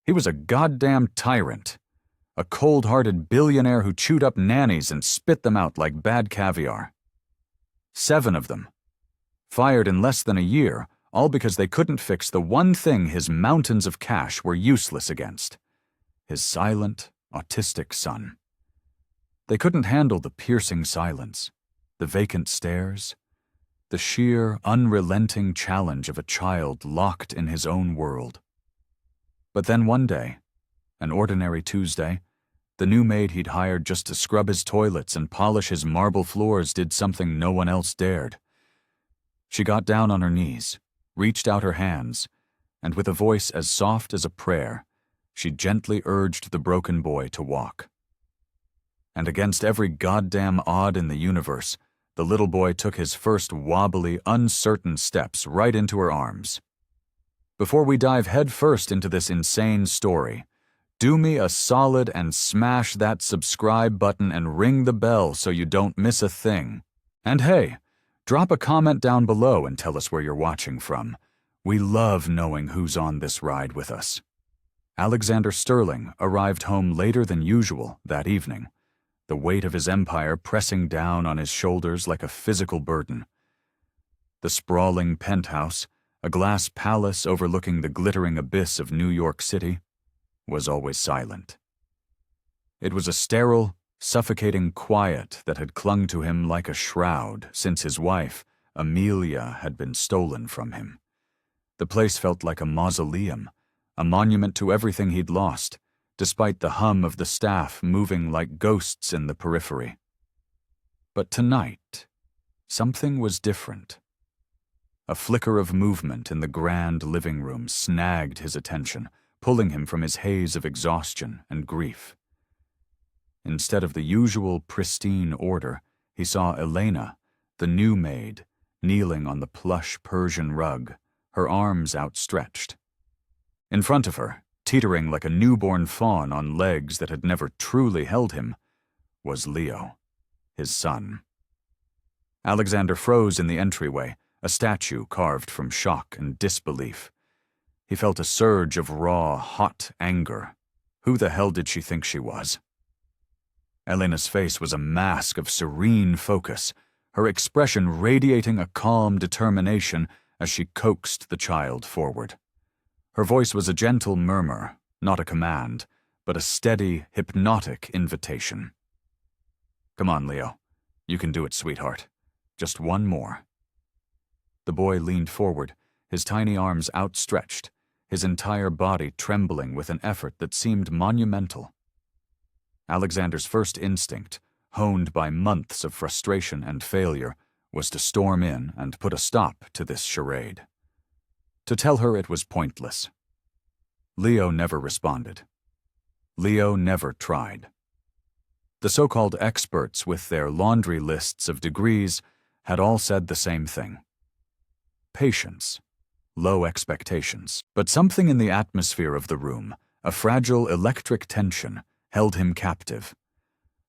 He was a goddamn tyrant. A cold-hearted billionaire who chewed up nannies and spit them out like bad caviar. 7 of them. Fired in less than a year, all because they couldn't fix the one thing his mountains of cash were useless against. His silent, autistic son. They couldn't handle the piercing silence, the vacant stares, the sheer, unrelenting challenge of a child locked in his own world. But then one day, an ordinary Tuesday, the new maid he'd hired just to scrub his toilets and polish his marble floors did something no one else dared. She got down on her knees, reached out her hands, and with a voice as soft as a prayer, she gently urged the broken boy to walk. And against every goddamn odd in the universe, the little boy took his first wobbly, uncertain steps right into her arms. Before we dive headfirst into this insane story, do me a solid and smash that subscribe button and ring the bell so you don't miss a thing. And hey, drop a comment down below and tell us where you're watching from. We love knowing who's on this ride with us. Alexander Sterling arrived home later than usual that evening, the weight of his empire pressing down on his shoulders like a physical burden. The sprawling penthouse, a glass palace overlooking the glittering abyss of New York City, was always silent. It was a sterile, suffocating quiet that had clung to him like a shroud since his wife, Amelia, had been stolen from him. The place felt like a mausoleum, a monument to everything he'd lost, despite the hum of the staff moving like ghosts in the periphery. But tonight, something was different. A flicker of movement in the grand living room snagged his attention, pulling him from his haze of exhaustion and grief. Instead of the usual pristine order, he saw Elena, the new maid, kneeling on the plush Persian rug, her arms outstretched. In front of her, teetering like a newborn fawn on legs that had never truly held him, was Leo, his son. Alexander froze in the entryway, a statue carved from shock and disbelief. He felt a surge of raw, hot anger. Who the hell did she think she was? Elena's face was a mask of serene focus, her expression radiating a calm determination as she coaxed the child forward. Her voice was a gentle murmur, not a command, but a steady, hypnotic invitation. "Come on, Leo. You can do it, sweetheart. Just one more." The boy leaned forward, his tiny arms outstretched, his entire body trembling with an effort that seemed monumental. Alexander's first instinct, honed by months of frustration and failure, was to storm in and put a stop to this charade. To tell her it was pointless. Leo never responded. Leo never tried. The so-called experts with their laundry lists of degrees had all said the same thing. Patience. Low expectations. But something in the atmosphere of the room, a fragile electric tension, held him captive.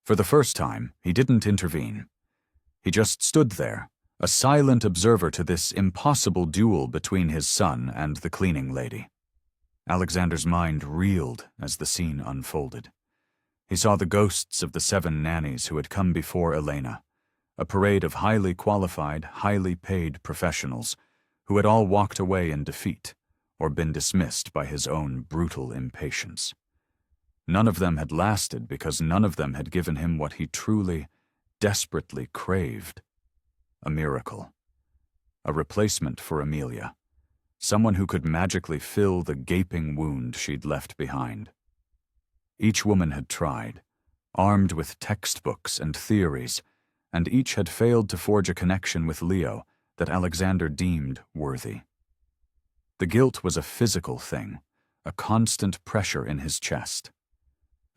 For the first time, he didn't intervene. He just stood there, a silent observer to this impossible duel between his son and the cleaning lady. Alexander's mind reeled as the scene unfolded. He saw the ghosts of the 7 nannies who had come before Elena, a parade of highly qualified, highly paid professionals who had all walked away in defeat or been dismissed by his own brutal impatience. None of them had lasted because none of them had given him what he truly, desperately craved: a miracle. A replacement for Amelia. Someone who could magically fill the gaping wound she'd left behind. Each woman had tried, armed with textbooks and theories, and each had failed to forge a connection with Leo that Alexander deemed worthy. The guilt was a physical thing, a constant pressure in his chest.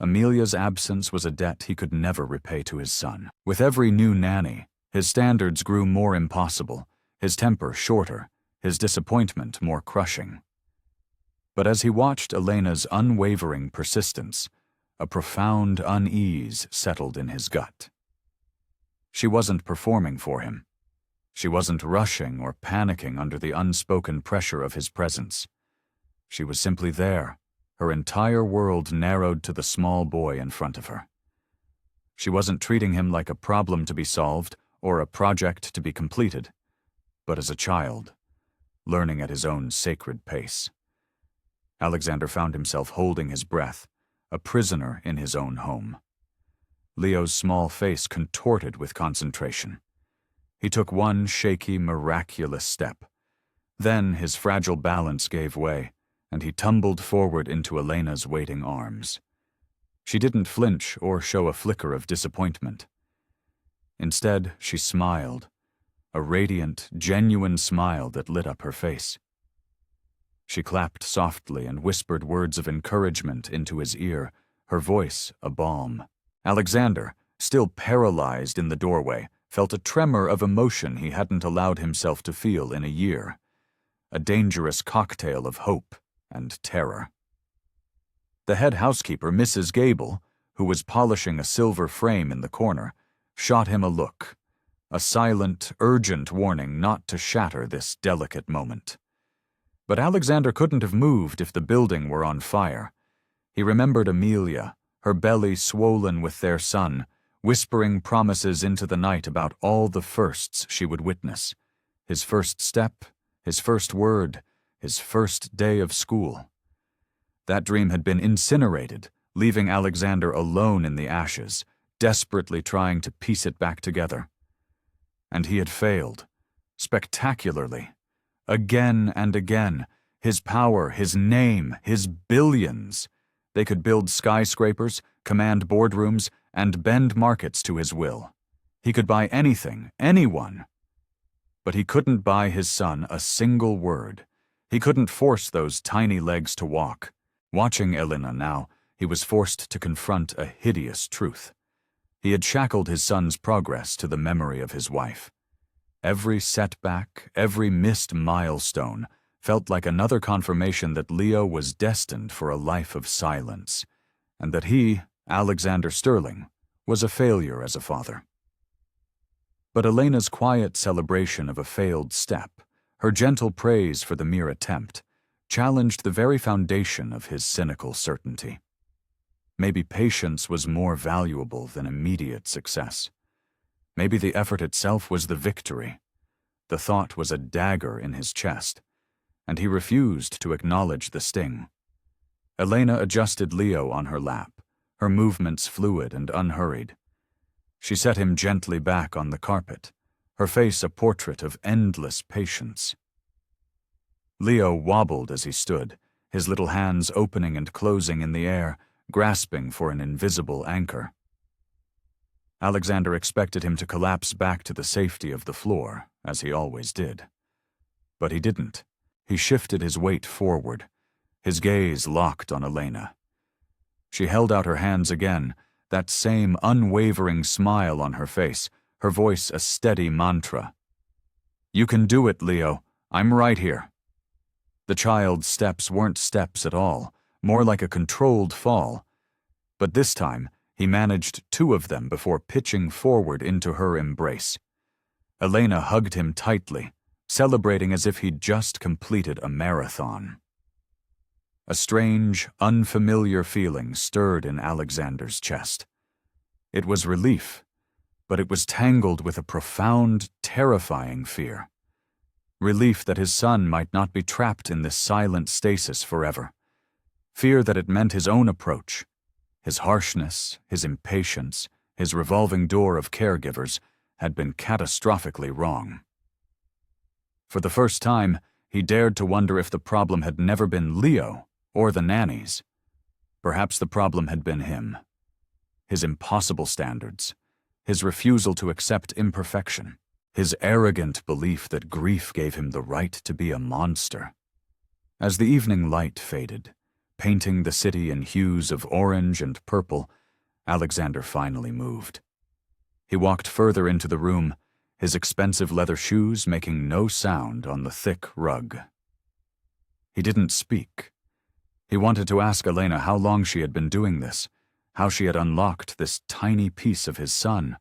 Amelia's absence was a debt he could never repay to his son. With every new nanny, his standards grew more impossible, his temper shorter, his disappointment more crushing. But as he watched Elena's unwavering persistence, a profound unease settled in his gut. She wasn't performing for him. She wasn't rushing or panicking under the unspoken pressure of his presence. She was simply there, Her entire world narrowed to the small boy in front of her. She wasn't treating him like a problem to be solved or a project to be completed, but as a child, learning at his own sacred pace. Alexander found himself holding his breath, a prisoner in his own home. Leo's small face contorted with concentration. He took one shaky, miraculous step. Then his fragile balance gave way, and he tumbled forward into Elena's waiting arms. She didn't flinch or show a flicker of disappointment. Instead, she smiled, a radiant, genuine smile that lit up her face. She clapped softly and whispered words of encouragement into his ear, her voice a balm. Alexander, still paralyzed in the doorway, felt a tremor of emotion he hadn't allowed himself to feel in a year, a dangerous cocktail of hope and terror. The head housekeeper, Mrs. Gable, who was polishing a silver frame in the corner, shot him a look, a silent, urgent warning not to shatter this delicate moment. But Alexander couldn't have moved if the building were on fire. He remembered Amelia, her belly swollen with their son, whispering promises into the night about all the firsts she would witness. His first step, his first word, his first day of school. That dream had been incinerated, leaving Alexander alone in the ashes, desperately trying to piece it back together. And he had failed, spectacularly. Again and again, his power, his name, his billions. They could build skyscrapers, command boardrooms, and bend markets to his will. He could buy anything, anyone. But he couldn't buy his son a single word. He couldn't force those tiny legs to walk. Watching Elena now, he was forced to confront a hideous truth. He had shackled his son's progress to the memory of his wife. Every setback, every missed milestone felt like another confirmation that Leo was destined for a life of silence, and that he, Alexander Sterling, was a failure as a father. But Elena's quiet celebration of a failed step, her gentle praise for the mere attempt, challenged the very foundation of his cynical certainty. Maybe patience was more valuable than immediate success. Maybe the effort itself was the victory. The thought was a dagger in his chest, and he refused to acknowledge the sting. Elena adjusted Leo on her lap, her movements fluid and unhurried. She set him gently back on the carpet, her face a portrait of endless patience. Leo wobbled as he stood, his little hands opening and closing in the air, grasping for an invisible anchor. Alexander expected him to collapse back to the safety of the floor, as he always did. But he didn't. He shifted his weight forward, his gaze locked on Elena. She held out her hands again, that same unwavering smile on her face, her voice a steady mantra. "You can do it, Leo. I'm right here." The child's steps weren't steps at all, more like a controlled fall. But this time, he managed 2 of them before pitching forward into her embrace. Elena hugged him tightly, celebrating as if he'd just completed a marathon. A strange, unfamiliar feeling stirred in Alexander's chest. It was relief, but it was tangled with a profound, terrifying fear. Relief that his son might not be trapped in this silent stasis forever. Fear that it meant his own approach, his harshness, his impatience, his revolving door of caregivers, had been catastrophically wrong. For the first time, he dared to wonder if the problem had never been Leo or the nannies. Perhaps the problem had been him. His impossible standards, his refusal to accept imperfection, his arrogant belief that grief gave him the right to be a monster. As the evening light faded, painting the city in hues of orange and purple, Alexander finally moved. He walked further into the room, his expensive leather shoes making no sound on the thick rug. He didn't speak. He wanted to ask Elena how long she had been doing this, how she had unlocked this tiny piece of his son.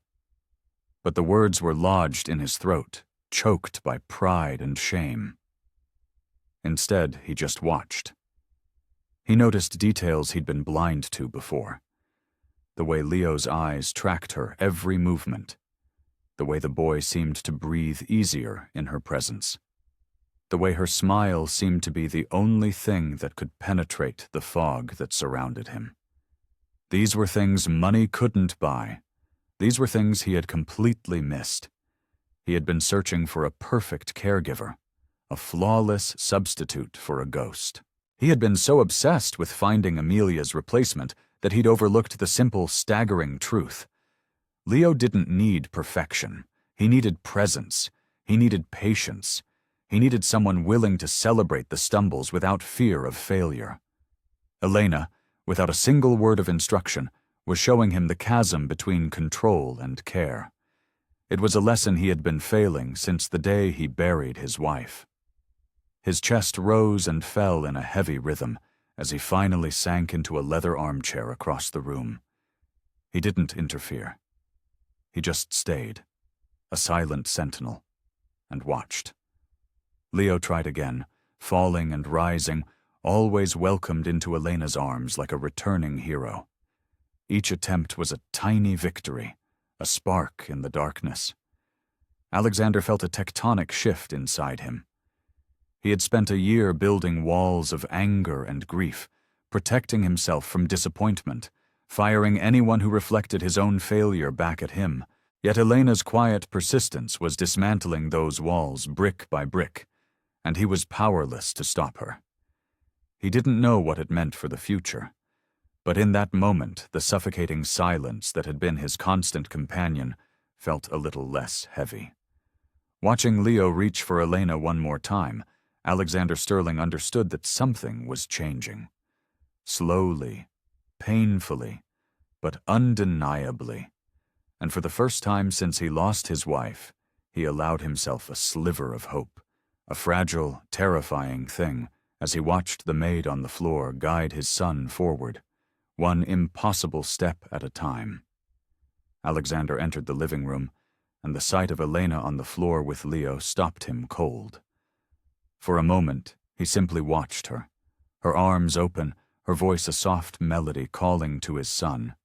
But the words were lodged in his throat, choked by pride and shame. Instead, he just watched. He noticed details he'd been blind to before. The way Leo's eyes tracked her every movement. The way the boy seemed to breathe easier in her presence. The way her smile seemed to be the only thing that could penetrate the fog that surrounded him. These were things money couldn't buy. These were things he had completely missed. He had been searching for a perfect caregiver, a flawless substitute for a ghost. He had been so obsessed with finding Amelia's replacement that he'd overlooked the simple, staggering truth. Leo didn't need perfection. He needed presence. He needed patience. He needed someone willing to celebrate the stumbles without fear of failure. Elena, without a single word of instruction, was showing him the chasm between control and care. It was a lesson he had been failing since the day he buried his wife. His chest rose and fell in a heavy rhythm as he finally sank into a leather armchair across the room. He didn't interfere. He just stayed, a silent sentinel, and watched. Leo tried again, falling and rising, always welcomed into Elena's arms like a returning hero. Each attempt was a tiny victory, a spark in the darkness. Alexander felt a tectonic shift inside him. He had spent a year building walls of anger and grief, protecting himself from disappointment, firing anyone who reflected his own failure back at him. Yet Elena's quiet persistence was dismantling those walls brick by brick, and he was powerless to stop her. He didn't know what it meant for the future, but in that moment the suffocating silence that had been his constant companion felt a little less heavy. Watching Leo reach for Elena one more time, Alexander Sterling understood that something was changing. Slowly, painfully, but undeniably. And for the first time since he lost his wife, he allowed himself a sliver of hope, a fragile, terrifying thing, as he watched the maid on the floor guide his son forward, one impossible step at a time. Alexander entered the living room, and the sight of Elena on the floor with Leo stopped him cold. For a moment, he simply watched her, her arms open, her voice a soft melody calling to his son.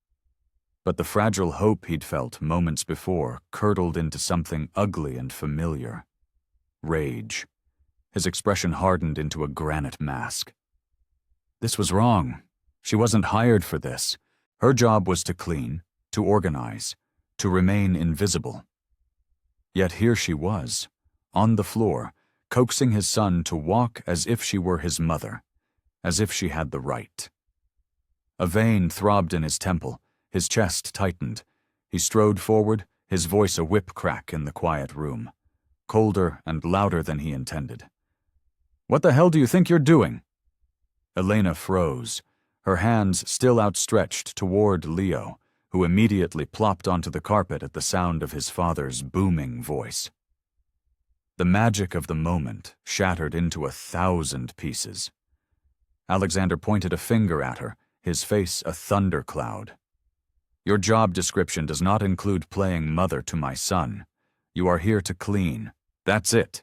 But the fragile hope he'd felt moments before curdled into something ugly and familiar. Rage. His expression hardened into a granite mask. This was wrong. She wasn't hired for this. Her job was to clean, to organize, to remain invisible. Yet here she was, on the floor, coaxing his son to walk as if she were his mother, as if she had the right. A vein throbbed in his temple, his chest tightened. He strode forward, his voice a whip crack in the quiet room, colder and louder than he intended. "What the hell do you think you're doing?" Elena froze, her hands still outstretched toward Leo, who immediately plopped onto the carpet at the sound of his father's booming voice. The magic of the moment shattered into 1,000 pieces. Alexander pointed a finger at her, his face a thundercloud. "Your job description does not include playing mother to my son. You are here to clean. That's it.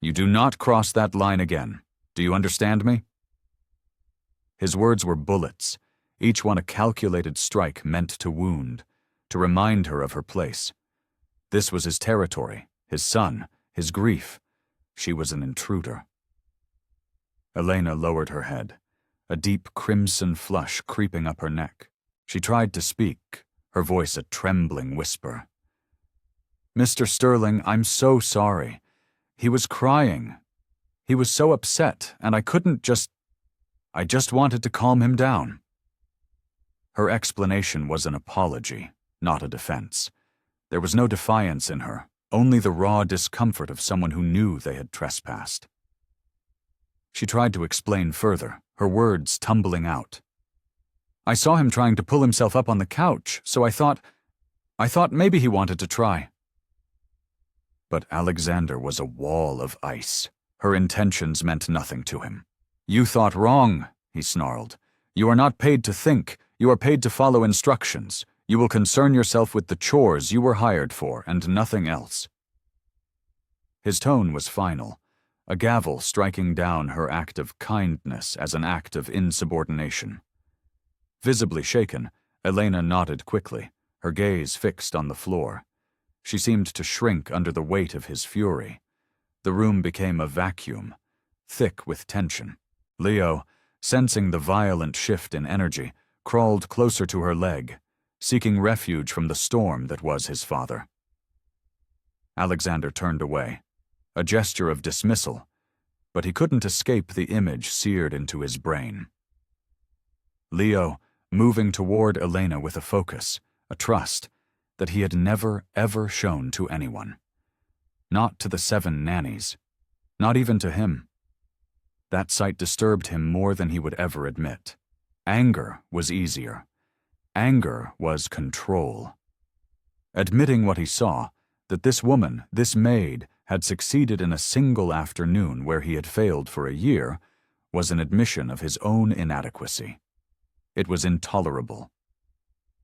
You do not cross that line again. Do you understand me?" His words were bullets, each one a calculated strike meant to wound, to remind her of her place. This was his territory, his son, his grief. She was an intruder. Elena lowered her head, a deep crimson flush creeping up her neck. She tried to speak, her voice a trembling whisper. "Mr. Sterling, I'm so sorry. He was crying. He was so upset, and I just wanted to calm him down." Her explanation was an apology, not a defense. There was no defiance in her, only the raw discomfort of someone who knew they had trespassed. She tried to explain further, her words tumbling out. "I saw him trying to pull himself up on the couch, so I thought maybe he wanted to try." But Alexander was a wall of ice. Her intentions meant nothing to him. "You thought wrong," he snarled. "You are not paid to think. You are paid to follow instructions. You will concern yourself with the chores you were hired for and nothing else." His tone was final, a gavel striking down her act of kindness as an act of insubordination. Visibly shaken, Elena nodded quickly, her gaze fixed on the floor. She seemed to shrink under the weight of his fury. The room became a vacuum, thick with tension. Leo, sensing the violent shift in energy, crawled closer to her leg, seeking refuge from the storm that was his father. Alexander turned away, a gesture of dismissal, but he couldn't escape the image seared into his brain. Leo, moving toward Elena with a focus, a trust, that he had never, ever shown to anyone. Not to the 7 nannies, not even to him. That sight disturbed him more than he would ever admit. Anger was easier. Anger was control. Admitting what he saw, that this woman, this maid, had succeeded in a single afternoon where he had failed for a year, was an admission of his own inadequacy. It was intolerable.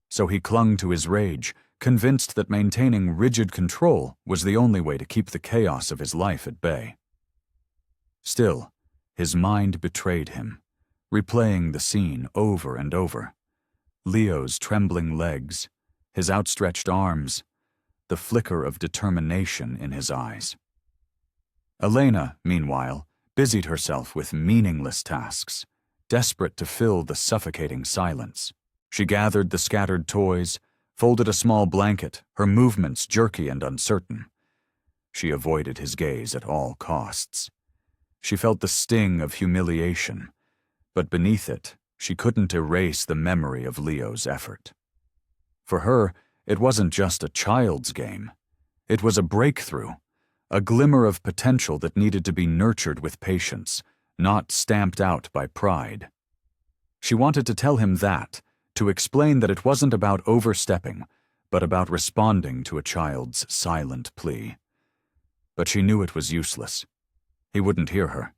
So he clung to his rage, convinced that maintaining rigid control was the only way to keep the chaos of his life at bay. Still, his mind betrayed him, replaying the scene over and over. Leo's trembling legs, his outstretched arms, the flicker of determination in his eyes. Elena, meanwhile, busied herself with meaningless tasks, desperate to fill the suffocating silence. She gathered the scattered toys, folded a small blanket, her movements jerky and uncertain. She avoided his gaze at all costs. She felt the sting of humiliation, but beneath it, she couldn't erase the memory of Leo's effort. For her, it wasn't just a child's game. It was a breakthrough, a glimmer of potential that needed to be nurtured with patience, not stamped out by pride. She wanted to tell him that, to explain that it wasn't about overstepping, but about responding to a child's silent plea. But she knew it was useless. He wouldn't hear her.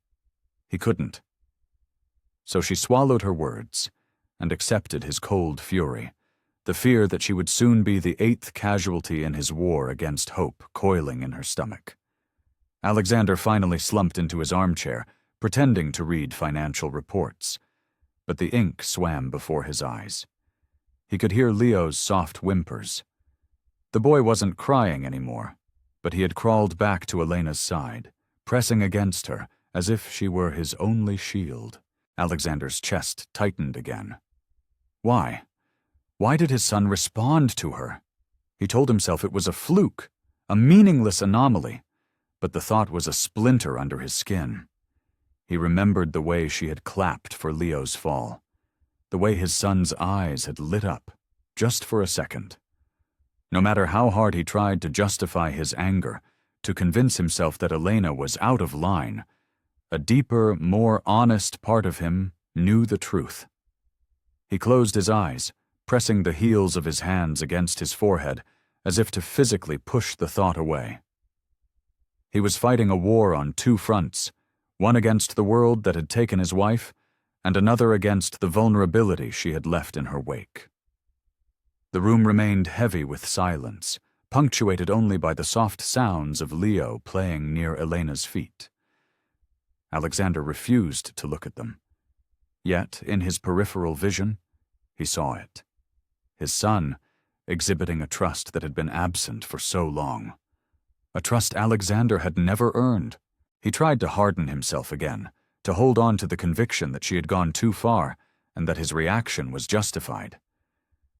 He couldn't. So she swallowed her words and accepted his cold fury, the fear that she would soon be the 8th casualty in his war against hope coiling in her stomach. Alexander finally slumped into his armchair, pretending to read financial reports, but the ink swam before his eyes. He could hear Leo's soft whimpers. The boy wasn't crying anymore, but he had crawled back to Elena's side, pressing against her as if she were his only shield. Alexander's chest tightened again. Why? Why did his son respond to her? He told himself it was a fluke, a meaningless anomaly, but the thought was a splinter under his skin. He remembered the way she had clapped for Leo's fall, the way his son's eyes had lit up, just for a second. No matter how hard he tried to justify his anger, to convince himself that Elena was out of line, a deeper, more honest part of him knew the truth. He closed his eyes, pressing the heels of his hands against his forehead, as if to physically push the thought away. He was fighting a war on 2 fronts, one against the world that had taken his wife, and another against the vulnerability she had left in her wake. The room remained heavy with silence, punctuated only by the soft sounds of Leo playing near Elena's feet. Alexander refused to look at them. Yet, in his peripheral vision, he saw it. His son, exhibiting a trust that had been absent for so long. A trust Alexander had never earned. He tried to harden himself again, to hold on to the conviction that she had gone too far and that his reaction was justified.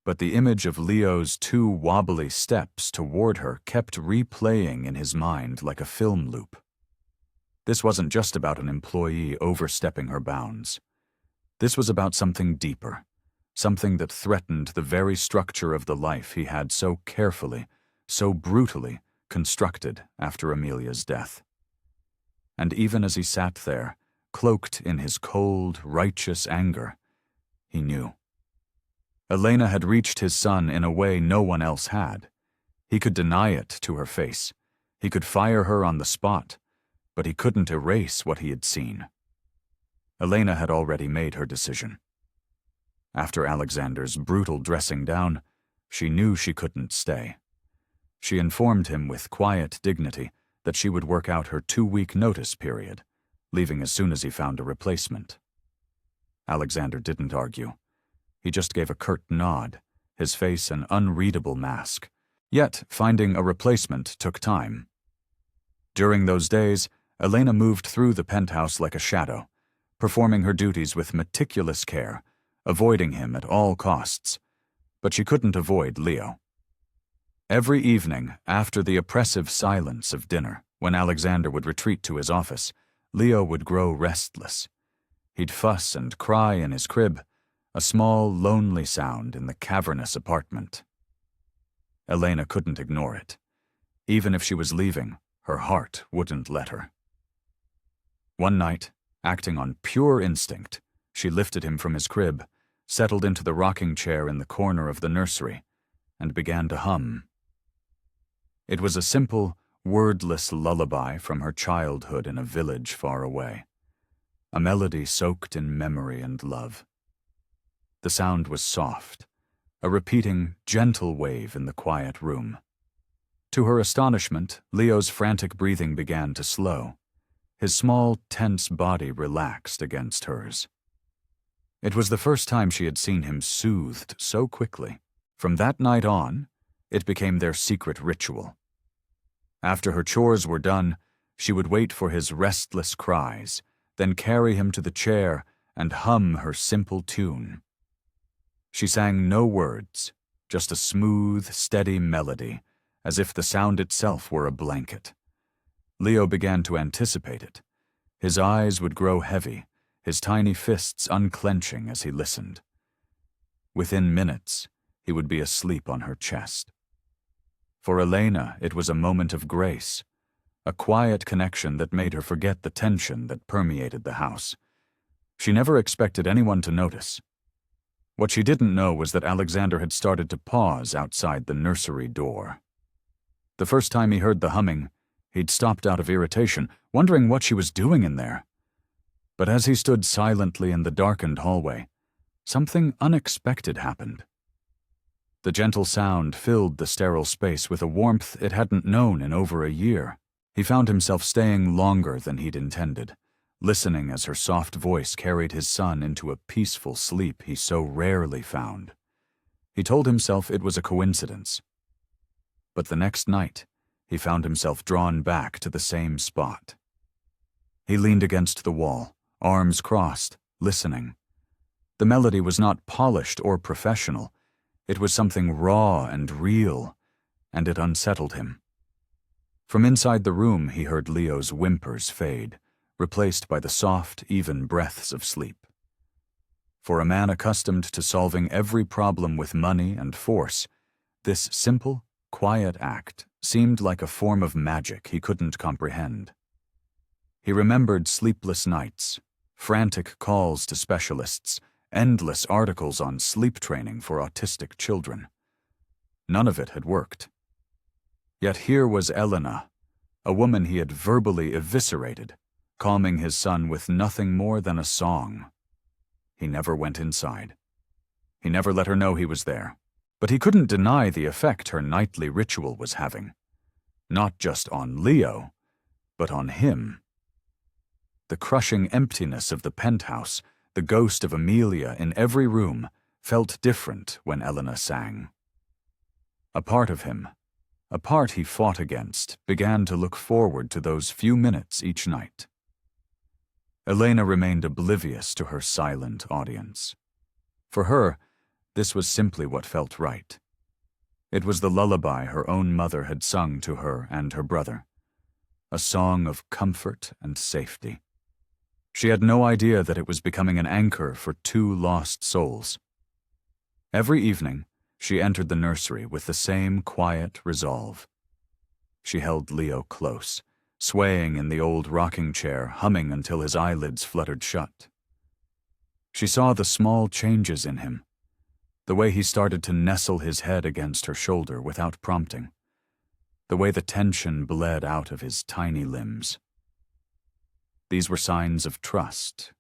But the image of Leo's 2 wobbly steps toward her kept replaying in his mind like a film loop. This wasn't just about an employee overstepping her bounds. This was about something deeper, something that threatened the very structure of the life he had so carefully, so brutally constructed after Amelia's death. And even as he sat there, cloaked in his cold, righteous anger, he knew. Elena had reached his son in a way no one else had. He could deny it to her face. He could fire her on the spot, but he couldn't erase what he had seen. Elena had already made her decision. After Alexander's brutal dressing down, she knew she couldn't stay. She informed him with quiet dignity that she would work out her 2-week notice period, leaving as soon as he found a replacement. Alexander didn't argue. He just gave a curt nod, his face an unreadable mask. Yet, finding a replacement took time. During those days, Elena moved through the penthouse like a shadow, performing her duties with meticulous care, avoiding him at all costs. But she couldn't avoid Leo. Every evening, after the oppressive silence of dinner, when Alexander would retreat to his office, Leo would grow restless. He'd fuss and cry in his crib, a small, lonely sound in the cavernous apartment. Elena couldn't ignore it. Even if she was leaving, her heart wouldn't let her. One night, acting on pure instinct, she lifted him from his crib, settled into the rocking chair in the corner of the nursery, and began to hum. It was a simple, wordless lullaby from her childhood in a village far away, a melody soaked in memory and love. The sound was soft, a repeating, gentle wave in the quiet room. To her astonishment, Leo's frantic breathing began to slow. His small, tense body relaxed against hers. It was the first time she had seen him soothed so quickly. From that night on, it became their secret ritual. After her chores were done, she would wait for his restless cries, then carry him to the chair and hum her simple tune. She sang no words, just a smooth, steady melody, as if the sound itself were a blanket. Leo began to anticipate it. His eyes would grow heavy, his tiny fists unclenching as he listened. Within minutes, he would be asleep on her chest. For Elena, it was a moment of grace, a quiet connection that made her forget the tension that permeated the house. She never expected anyone to notice. What she didn't know was that Alexander had started to pause outside the nursery door. The first time he heard the humming, he'd stopped out of irritation, wondering what she was doing in there. But as he stood silently in the darkened hallway, something unexpected happened. The gentle sound filled the sterile space with a warmth it hadn't known in over a year. He found himself staying longer than he'd intended, listening as her soft voice carried his son into a peaceful sleep he so rarely found. He told himself it was a coincidence. But the next night, he found himself drawn back to the same spot. He leaned against the wall, arms crossed, listening. The melody was not polished or professional. It was something raw and real, and it unsettled him. From inside the room, he heard Leo's whimpers fade, replaced by the soft, even breaths of sleep. For a man accustomed to solving every problem with money and force, this simple, quiet act seemed like a form of magic he couldn't comprehend. He remembered sleepless nights, frantic calls to specialists, endless articles on sleep training for autistic children. None of it had worked. Yet here was Elena, a woman he had verbally eviscerated, calming his son with nothing more than a song. He never went inside. He never let her know he was there. But he couldn't deny the effect her nightly ritual was having. Not just on Leo, but on him. The crushing emptiness of the penthouse, the ghost of Amelia in every room, felt different when Elena sang. A part of him, a part he fought against, began to look forward to those few minutes each night. Elena remained oblivious to her silent audience. For her, this was simply what felt right. It was the lullaby her own mother had sung to her and her brother, a song of comfort and safety. She had no idea that it was becoming an anchor for two lost souls. Every evening, she entered the nursery with the same quiet resolve. She held Leo close, swaying in the old rocking chair, humming until his eyelids fluttered shut. She saw the small changes in him, the way he started to nestle his head against her shoulder without prompting, the way the tension bled out of his tiny limbs. These were signs of trust,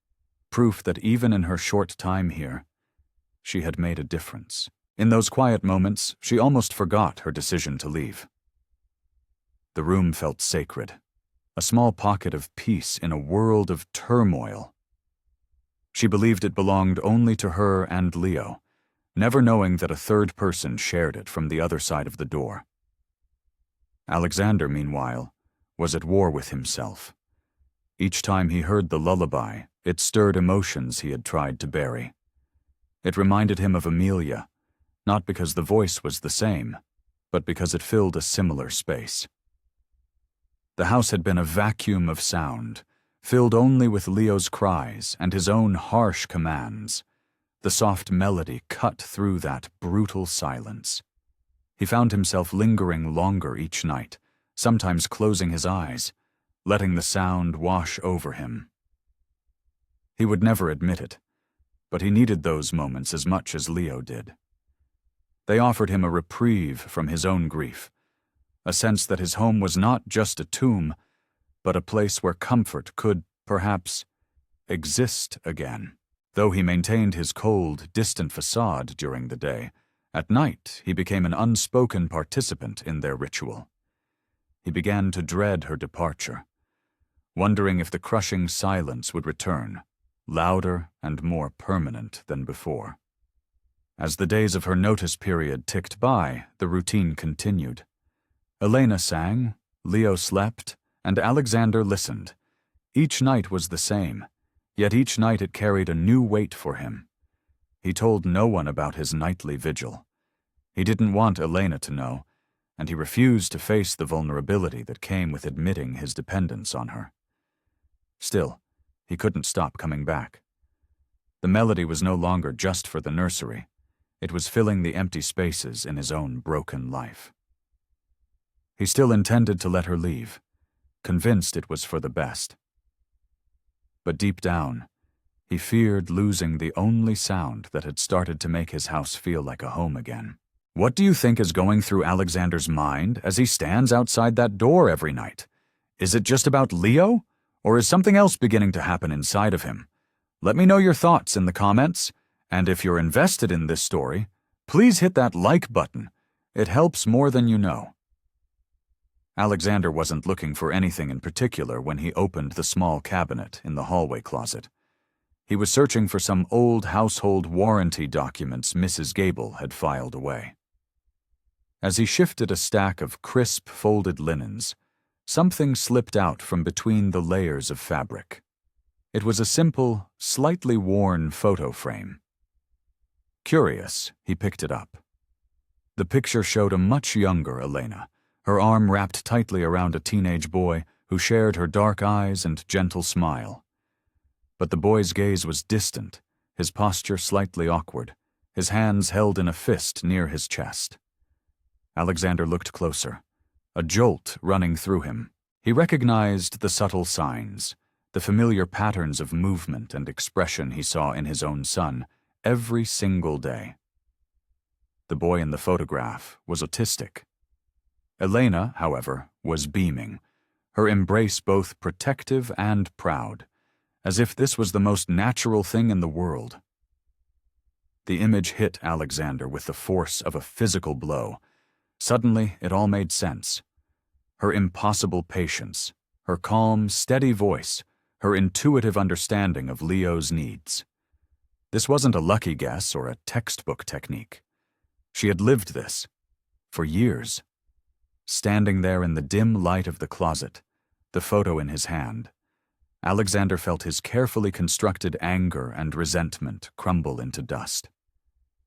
proof that even in her short time here, she had made a difference. In those quiet moments, she almost forgot her decision to leave. The room felt sacred, a small pocket of peace in a world of turmoil. She believed it belonged only to her and Leo, never knowing that a third person shared it from the other side of the door. Alexander, meanwhile, was at war with himself. Each time he heard the lullaby, it stirred emotions he had tried to bury. It reminded him of Amelia, not because the voice was the same, but because it filled a similar space. The house had been a vacuum of sound, filled only with Leo's cries and his own harsh commands. The soft melody cut through that brutal silence. He found himself lingering longer each night, sometimes closing his eyes, letting the sound wash over him. He would never admit it, but he needed those moments as much as Leo did. They offered him a reprieve from his own grief, a sense that his home was not just a tomb, but a place where comfort could, perhaps, exist again. Though he maintained his cold, distant facade during the day, at night he became an unspoken participant in their ritual. He began to dread her departure, wondering if the crushing silence would return, louder and more permanent than before. As the days of her notice period ticked by, the routine continued. Elena sang, Leo slept, and Alexander listened. Each night was the same, yet each night it carried a new weight for him. He told no one about his nightly vigil. He didn't want Elena to know, and he refused to face the vulnerability that came with admitting his dependence on her. Still, he couldn't stop coming back. The melody was no longer just for the nursery. It was filling the empty spaces in his own broken life. He still intended to let her leave, convinced it was for the best. But deep down, he feared losing the only sound that had started to make his house feel like a home again. What do you think is going through Alexander's mind as he stands outside that door every night? Is it just about Leo, or is something else beginning to happen inside of him? Let me know your thoughts in the comments, and if you're invested in this story, please hit that like button. It helps more than you know. Alexander wasn't looking for anything in particular when he opened the small cabinet in the hallway closet. He was searching for some old household warranty documents Mrs. Gable had filed away. As he shifted a stack of crisp, folded linens, something slipped out from between the layers of fabric. It was a simple, slightly worn photo frame. Curious, he picked it up. The picture showed a much younger Elena, her arm wrapped tightly around a teenage boy who shared her dark eyes and gentle smile. But the boy's gaze was distant, his posture slightly awkward, his hands held in a fist near his chest. Alexander looked closer, a jolt running through him. He recognized the subtle signs, the familiar patterns of movement and expression he saw in his own son every single day. The boy in the photograph was autistic. Elena, however, was beaming, her embrace both protective and proud, as if this was the most natural thing in the world. The image hit Alexander with the force of a physical blow. Suddenly, it all made sense. Her impossible patience, her calm, steady voice, her intuitive understanding of Leo's needs. This wasn't a lucky guess or a textbook technique. She had lived this for years. Standing there in the dim light of the closet, the photo in his hand, Alexander felt his carefully constructed anger and resentment crumble into dust.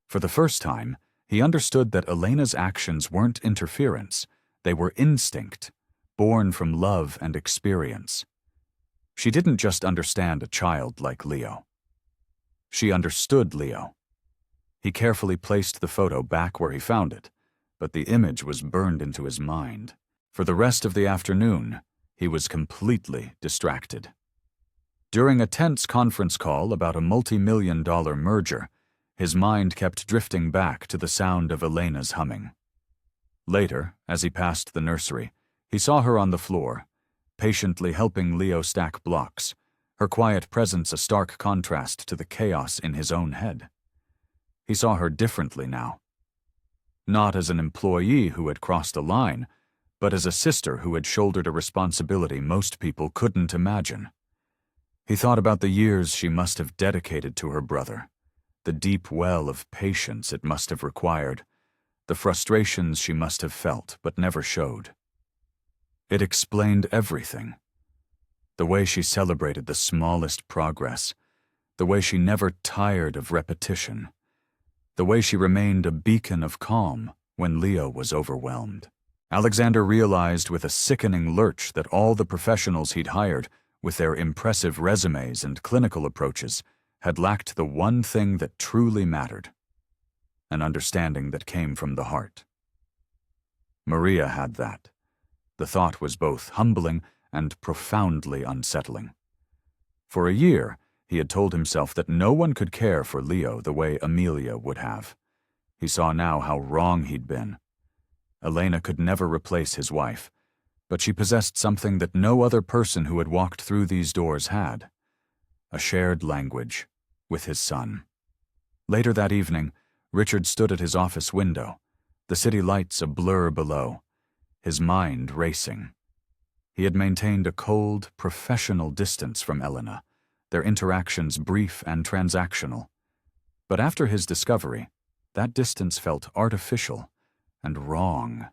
For the first time, he understood that Elena's actions weren't interference, they were instinct, born from love and experience. She didn't just understand a child like Leo. She understood Leo. He carefully placed the photo back where he found it, but the image was burned into his mind. For the rest of the afternoon, he was completely distracted. During a tense conference call about a multi-million-dollar merger, his mind kept drifting back to the sound of Elena's humming. Later, as he passed the nursery, he saw her on the floor, patiently helping Leo stack blocks, her quiet presence a stark contrast to the chaos in his own head. He saw her differently now. Not as an employee who had crossed a line, but as a sister who had shouldered a responsibility most people couldn't imagine. He thought about the years she must have dedicated to her brother, the deep well of patience it must have required, the frustrations she must have felt but never showed. It explained everything. The way she celebrated the smallest progress, the way she never tired of repetition, the way she remained a beacon of calm when Leo was overwhelmed. Alexander realized with a sickening lurch that all the professionals he'd hired, with their impressive resumes and clinical approaches, had lacked the one thing that truly mattered: an understanding that came from the heart. Maria had that. The thought was both humbling and profoundly unsettling. For a year, he had told himself that no one could care for Leo the way Amelia would have. He saw now how wrong he'd been. Elena could never replace his wife, but she possessed something that no other person who had walked through these doors had: a shared language with his son. Later that evening, Richard stood at his office window, the city lights a blur below, his mind racing. He had maintained a cold, professional distance from Elena, their interactions brief and transactional. But after his discovery, that distance felt artificial and wrong.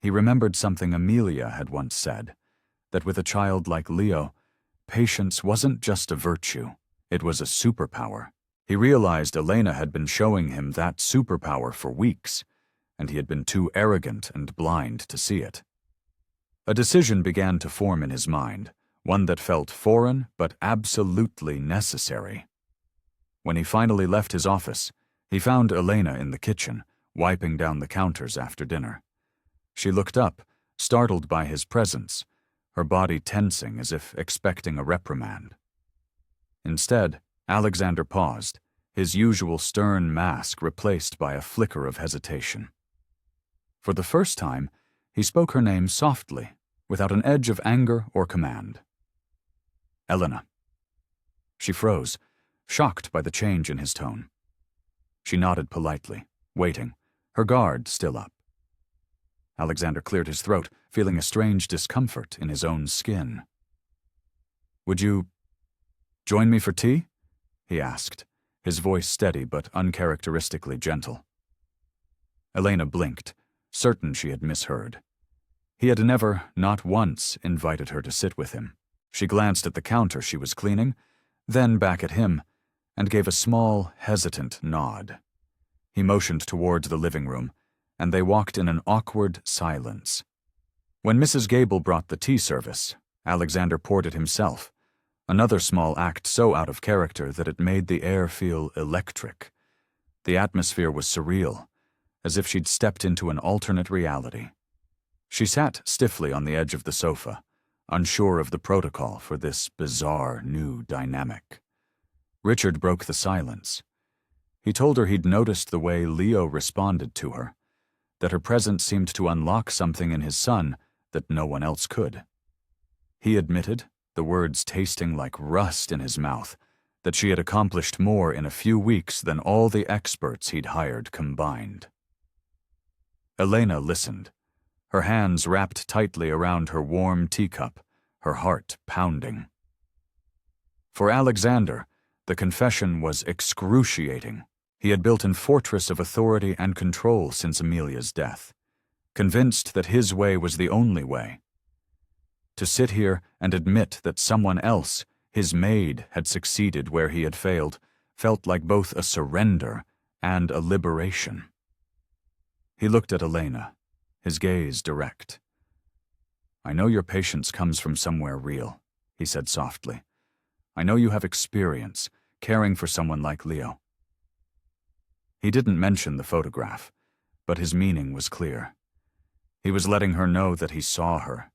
He remembered something Amelia had once said, that with a child like Leo, patience wasn't just a virtue, it was a superpower. He realized Elena had been showing him that superpower for weeks, and he had been too arrogant and blind to see it. A decision began to form in his mind, one that felt foreign but absolutely necessary. When he finally left his office, he found Elena in the kitchen, wiping down the counters after dinner. She looked up, startled by his presence, her body tensing as if expecting a reprimand. Instead, Alexander paused, his usual stern mask replaced by a flicker of hesitation. For the first time, he spoke her name softly, without an edge of anger or command. Elena. She froze, shocked by the change in his tone. She nodded politely, waiting, her guard still up. Alexander cleared his throat, feeling a strange discomfort in his own skin. "Would you join me for tea?" he asked, his voice steady but uncharacteristically gentle. Elena blinked, certain she had misheard. He had never, not once, invited her to sit with him. She glanced at the counter she was cleaning, then back at him, and gave a small, hesitant nod. He motioned towards the living room, and they walked in an awkward silence. When Mrs. Gable brought the tea service, Alexander poured it himself, another small act so out of character that it made the air feel electric. The atmosphere was surreal, as if she'd stepped into an alternate reality. She sat stiffly on the edge of the sofa, unsure of the protocol for this bizarre new dynamic. Richard broke the silence. He told her he'd noticed the way Leo responded to her, that her presence seemed to unlock something in his son that no one else could. He admitted, the words tasting like rust in his mouth, that she had accomplished more in a few weeks than all the experts he'd hired combined. Elena listened, her hands wrapped tightly around her warm teacup, her heart pounding. For Alexander, the confession was excruciating. He had built a fortress of authority and control since Amelia's death, convinced that his way was the only way. To sit here and admit that someone else, his maid, had succeeded where he had failed, felt like both a surrender and a liberation. He looked at Elena, his gaze direct. "I know your patience comes from somewhere real," he said softly. "I know you have experience, caring for someone like Leo." He didn't mention the photograph, but his meaning was clear. He was letting her know that he saw her,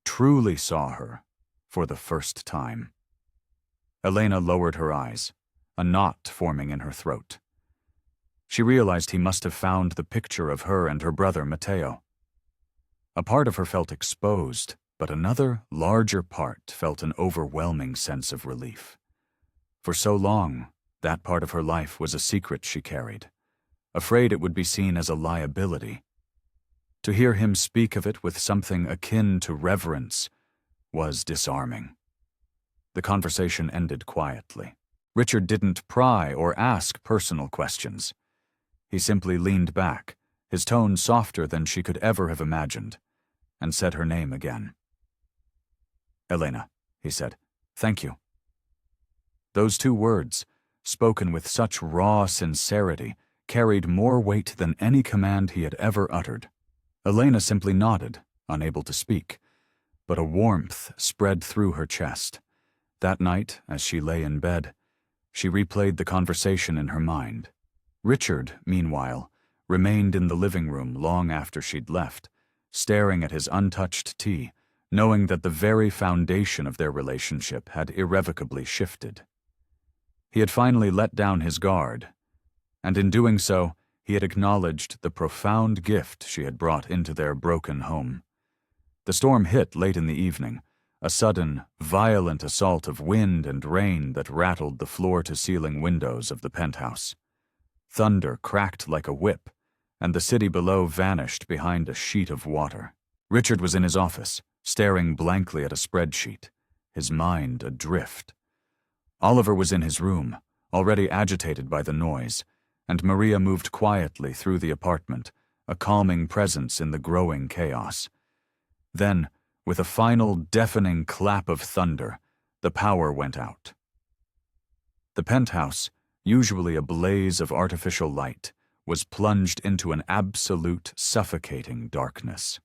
truly saw her, for the first time. Elena lowered her eyes, a knot forming in her throat. She realized he must have found the picture of her and her brother Matteo. A part of her felt exposed, but another, larger part felt an overwhelming sense of relief. For so long, that part of her life was a secret she carried, afraid it would be seen as a liability. To hear him speak of it with something akin to reverence was disarming. The conversation ended quietly. Richard didn't pry or ask personal questions. He simply leaned back, his tone softer than she could ever have imagined, and said her name again. "Elena," he said, "thank you." Those two words, spoken with such raw sincerity, carried more weight than any command he had ever uttered. Elena simply nodded, unable to speak, but a warmth spread through her chest. That night, as she lay in bed, she replayed the conversation in her mind. Richard, meanwhile, remained in the living room long after she'd left, staring at his untouched tea, knowing that the very foundation of their relationship had irrevocably shifted. He had finally let down his guard, and in doing so, he had acknowledged the profound gift she had brought into their broken home. The storm hit late in the evening, a sudden, violent assault of wind and rain that rattled the floor-to-ceiling windows of the penthouse. Thunder cracked like a whip, and the city below vanished behind a sheet of water. Richard was in his office, staring blankly at a spreadsheet, his mind adrift. Oliver was in his room, already agitated by the noise, and Maria moved quietly through the apartment, a calming presence in the growing chaos. Then, with a final deafening clap of thunder, the power went out. The penthouse, usually a blaze of artificial light, was plunged into an absolute, suffocating darkness.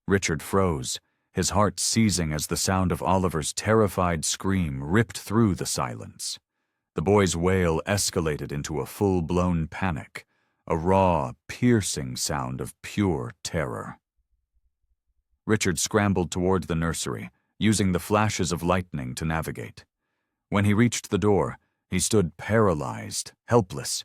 Richard froze, his heart seizing as the sound of Oliver's terrified scream ripped through the silence. The boy's wail escalated into a full-blown panic, a raw, piercing sound of pure terror. Richard scrambled toward the nursery, using the flashes of lightning to navigate. When he reached the door, he stood paralyzed, helpless.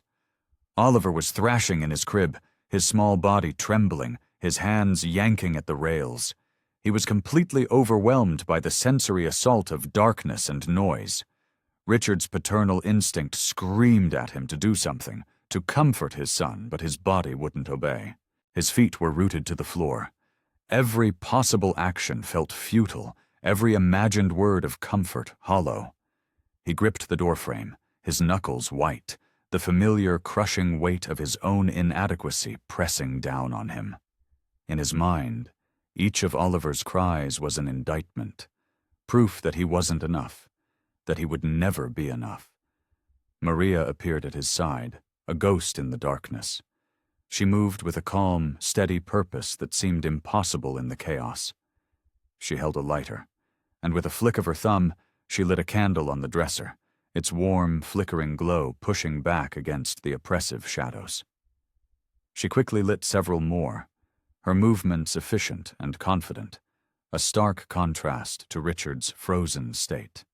Oliver was thrashing in his crib, his small body trembling, his hands yanking at the rails. He was completely overwhelmed by the sensory assault of darkness and noise. Richard's paternal instinct screamed at him to do something, to comfort his son, but his body wouldn't obey. His feet were rooted to the floor. Every possible action felt futile, every imagined word of comfort hollow. He gripped the doorframe, his knuckles white, the familiar crushing weight of his own inadequacy pressing down on him. In his mind, each of Oliver's cries was an indictment, proof that he wasn't enough, that he would never be enough. Maria appeared at his side, a ghost in the darkness. She moved with a calm, steady purpose that seemed impossible in the chaos. She held a lighter, and with a flick of her thumb, she lit a candle on the dresser, its warm, flickering glow pushing back against the oppressive shadows. She quickly lit several more, her movements efficient and confident, a stark contrast to Richard's frozen state.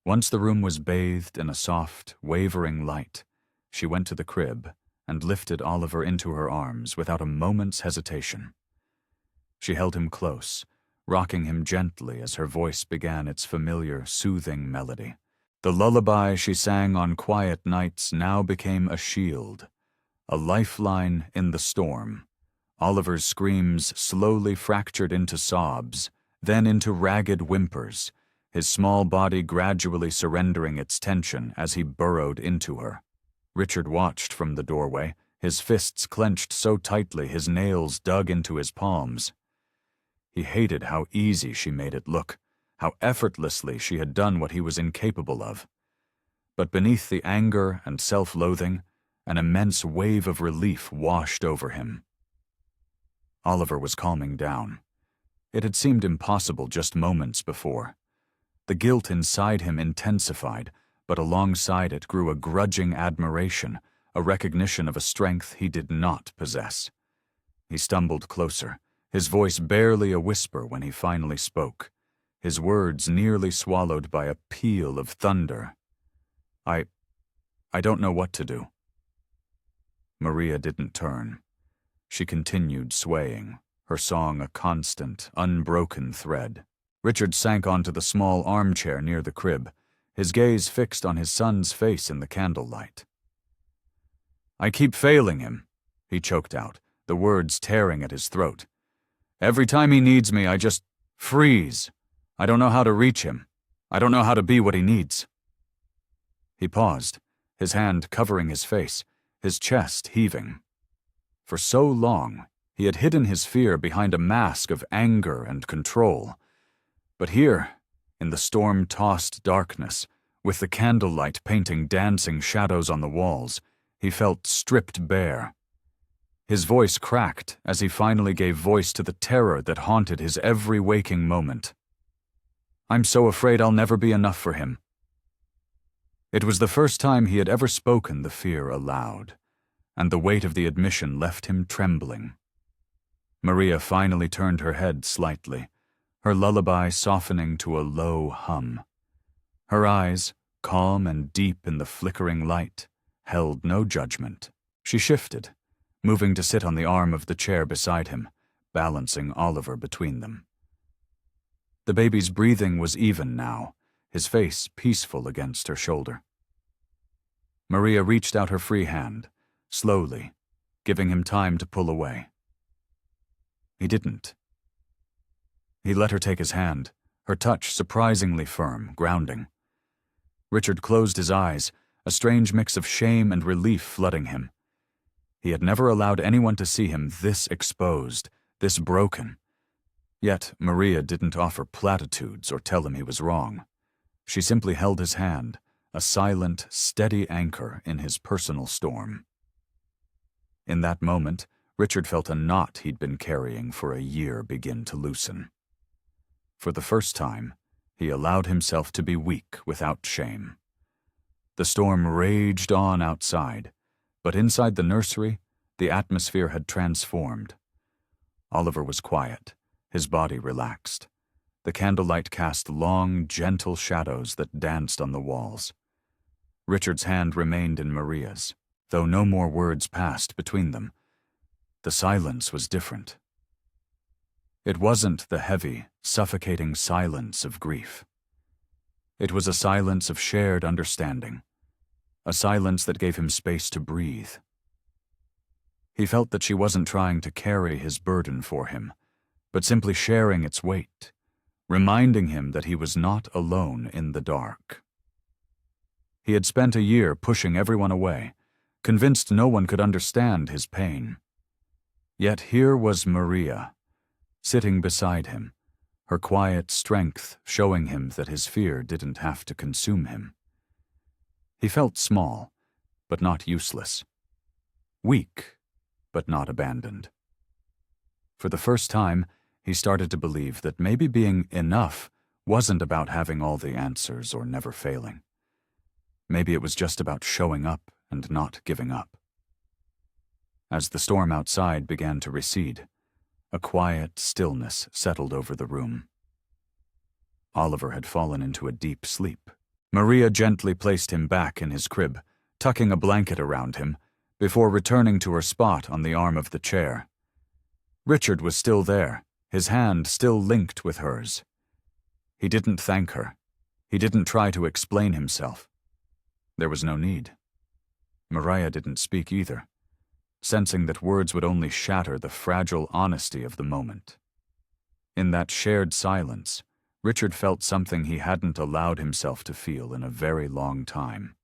Once the room was bathed in a soft, wavering light, she went to the crib and lifted Oliver into her arms without a moment's hesitation. She held him close, rocking him gently as her voice began its familiar, soothing melody. The lullaby she sang on quiet nights now became a shield, a lifeline in the storm. Oliver's screams slowly fractured into sobs, then into ragged whimpers, his small body gradually surrendering its tension as he burrowed into her. Richard watched from the doorway, his fists clenched so tightly his nails dug into his palms. He hated how easy she made it look, how effortlessly she had done what he was incapable of. But beneath the anger and self-loathing, an immense wave of relief washed over him. Oliver was calming down. It had seemed impossible just moments before. The guilt inside him intensified, but alongside it grew a grudging admiration, a recognition of a strength he did not possess. He stumbled closer, his voice barely a whisper when he finally spoke, his words nearly swallowed by a peal of thunder. I don't know what to do." Maria didn't turn. She continued swaying, her song a constant, unbroken thread. Richard sank onto the small armchair near the crib, his gaze fixed on his son's face in the candlelight. "I keep failing him," he choked out, the words tearing at his throat. "Every time he needs me, I just freeze. I don't know how to reach him. I don't know how to be what he needs." He paused, his hand covering his face, his chest heaving. For so long, he had hidden his fear behind a mask of anger and control. But here, in the storm-tossed darkness, with the candlelight painting dancing shadows on the walls, he felt stripped bare. His voice cracked as he finally gave voice to the terror that haunted his every waking moment. "I'm so afraid I'll never be enough for him." It was the first time he had ever spoken the fear aloud, and the weight of the admission left him trembling. Maria finally turned her head slightly, her lullaby softening to a low hum. Her eyes, calm and deep in the flickering light, held no judgment. She shifted, moving to sit on the arm of the chair beside him, balancing Oliver between them. The baby's breathing was even now, his face peaceful against her shoulder. Maria reached out her free hand, slowly, giving him time to pull away. He didn't. He let her take his hand, her touch surprisingly firm, grounding. Richard closed his eyes, a strange mix of shame and relief flooding him. He had never allowed anyone to see him this exposed, this broken. Yet Maria didn't offer platitudes or tell him he was wrong. She simply held his hand, a silent, steady anchor in his personal storm. In that moment, Richard felt a knot he'd been carrying for a year begin to loosen. For the first time, he allowed himself to be weak without shame. The storm raged on outside, but inside the nursery, the atmosphere had transformed. Oliver was quiet, his body relaxed. The candlelight cast long, gentle shadows that danced on the walls. Richard's hand remained in Maria's, though no more words passed between them. The silence was different. It wasn't the heavy, suffocating silence of grief. It was a silence of shared understanding, a silence that gave him space to breathe. He felt that she wasn't trying to carry his burden for him, but simply sharing its weight, reminding him that he was not alone in the dark. He had spent a year pushing everyone away, convinced no one could understand his pain. Yet here was Maria, sitting beside him, her quiet strength showing him that his fear didn't have to consume him. He felt small, but not useless. Weak, but not abandoned. For the first time, he started to believe that maybe being enough wasn't about having all the answers or never failing. Maybe it was just about showing up and not giving up. As the storm outside began to recede, a quiet stillness settled over the room. Oliver had fallen into a deep sleep. Maria gently placed him back in his crib, tucking a blanket around him, before returning to her spot on the arm of the chair. Richard was still there, his hand still linked with hers. He didn't thank her. He didn't try to explain himself. There was no need. Maria didn't speak either, sensing that words would only shatter the fragile honesty of the moment. In that shared silence, Richard felt something he hadn't allowed himself to feel in a very long time: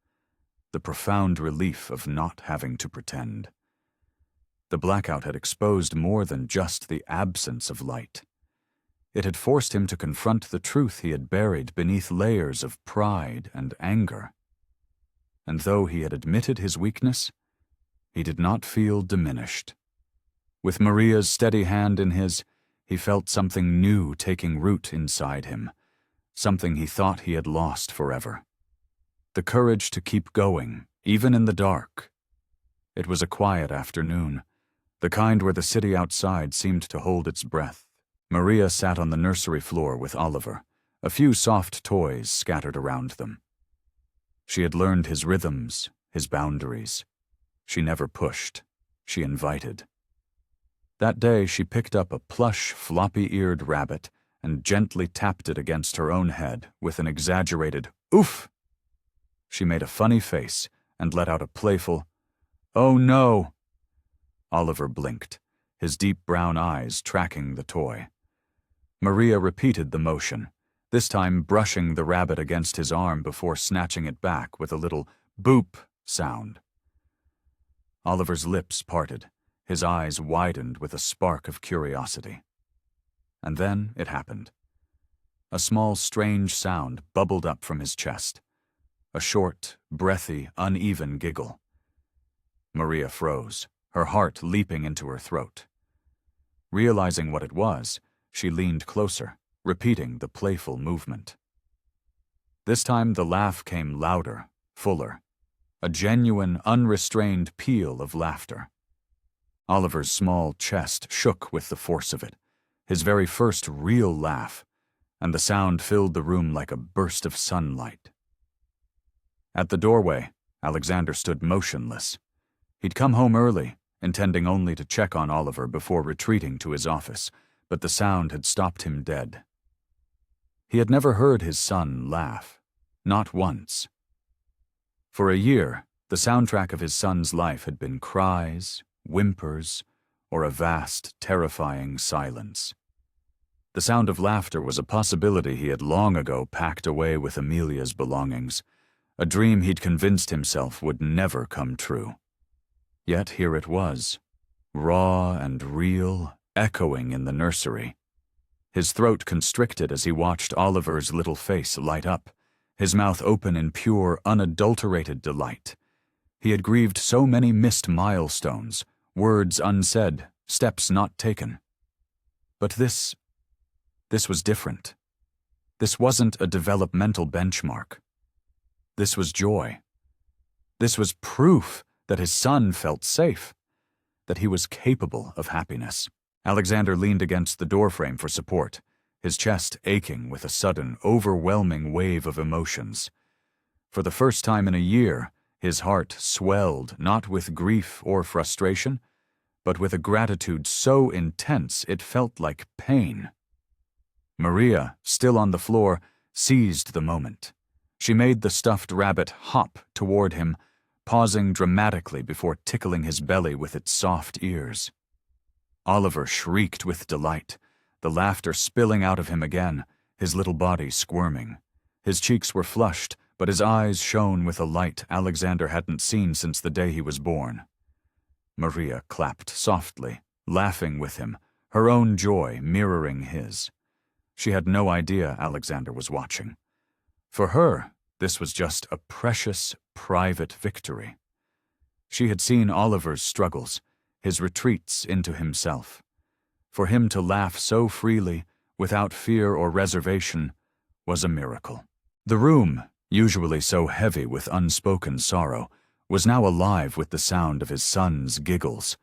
the profound relief of not having to pretend. The blackout had exposed more than just the absence of light. It had forced him to confront the truth he had buried beneath layers of pride and anger. And though he had admitted his weakness, he did not feel diminished. With Maria's steady hand in his, he felt something new taking root inside him, something he thought he had lost forever. The courage to keep going, even in the dark. It was a quiet afternoon, the kind where the city outside seemed to hold its breath. Maria sat on the nursery floor with Oliver, a few soft toys scattered around them. She had learned his rhythms, his boundaries. She never pushed. She invited. That day she picked up a plush, floppy-eared rabbit and gently tapped it against her own head with an exaggerated "oof." She made a funny face and let out a playful, "Oh no." Oliver blinked, his deep brown eyes tracking the toy. Maria repeated the motion, this time brushing the rabbit against his arm before snatching it back with a little boop sound. Oliver's lips parted, his eyes widened with a spark of curiosity. And then it happened. A small, strange sound bubbled up from his chest. A short, breathy, uneven giggle. Maria froze, her heart leaping into her throat. Realizing what it was, she leaned closer, repeating the playful movement. This time the laugh came louder, fuller. A genuine, unrestrained peal of laughter. Oliver's small chest shook with the force of it, his very first real laugh, and the sound filled the room like a burst of sunlight. At the doorway, Alexander stood motionless. He'd come home early, intending only to check on Oliver before retreating to his office, but the sound had stopped him dead. He had never heard his son laugh, not once. For a year, the soundtrack of his son's life had been cries, whimpers, or a vast, terrifying silence. The sound of laughter was a possibility he had long ago packed away with Amelia's belongings, a dream he'd convinced himself would never come true. Yet here it was, raw and real, echoing in the nursery. His throat constricted as he watched Oliver's little face light up, his mouth open in pure, unadulterated delight. He had grieved so many missed milestones, words unsaid, steps not taken. But this was different. This wasn't a developmental benchmark. This was joy. This was proof that his son felt safe, that he was capable of happiness. Alexander leaned against the doorframe for support, his chest aching with a sudden, overwhelming wave of emotions. For the first time in a year, his heart swelled not with grief or frustration, but with a gratitude so intense it felt like pain. Maria, still on the floor, seized the moment. She made the stuffed rabbit hop toward him, pausing dramatically before tickling his belly with its soft ears. Oliver shrieked with delight, the laughter spilling out of him again, his little body squirming. His cheeks were flushed, but his eyes shone with a light Alexander hadn't seen since the day he was born. Maria clapped softly, laughing with him, her own joy mirroring his. She had no idea Alexander was watching. For her, this was just a precious, private victory. She had seen Oliver's struggles, his retreats into himself. For him to laugh so freely, without fear or reservation, was a miracle. The room, usually so heavy with unspoken sorrow, was now alive with the sound of his son's giggles.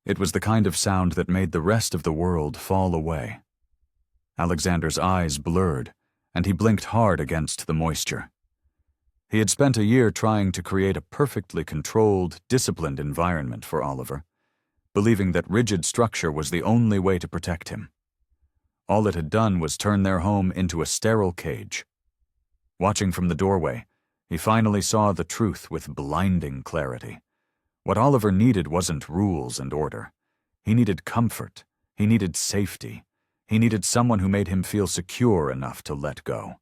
It was the kind of sound that made the rest of the world fall away. Alexander's eyes blurred, and he blinked hard against the moisture. He had spent a year trying to create a perfectly controlled, disciplined environment for Oliver, believing that rigid structure was the only way to protect him. All it had done was turn their home into a sterile cage. Watching from the doorway, he finally saw the truth with blinding clarity. What Oliver needed wasn't rules and order. He needed comfort. He needed safety. He needed someone who made him feel secure enough to let go.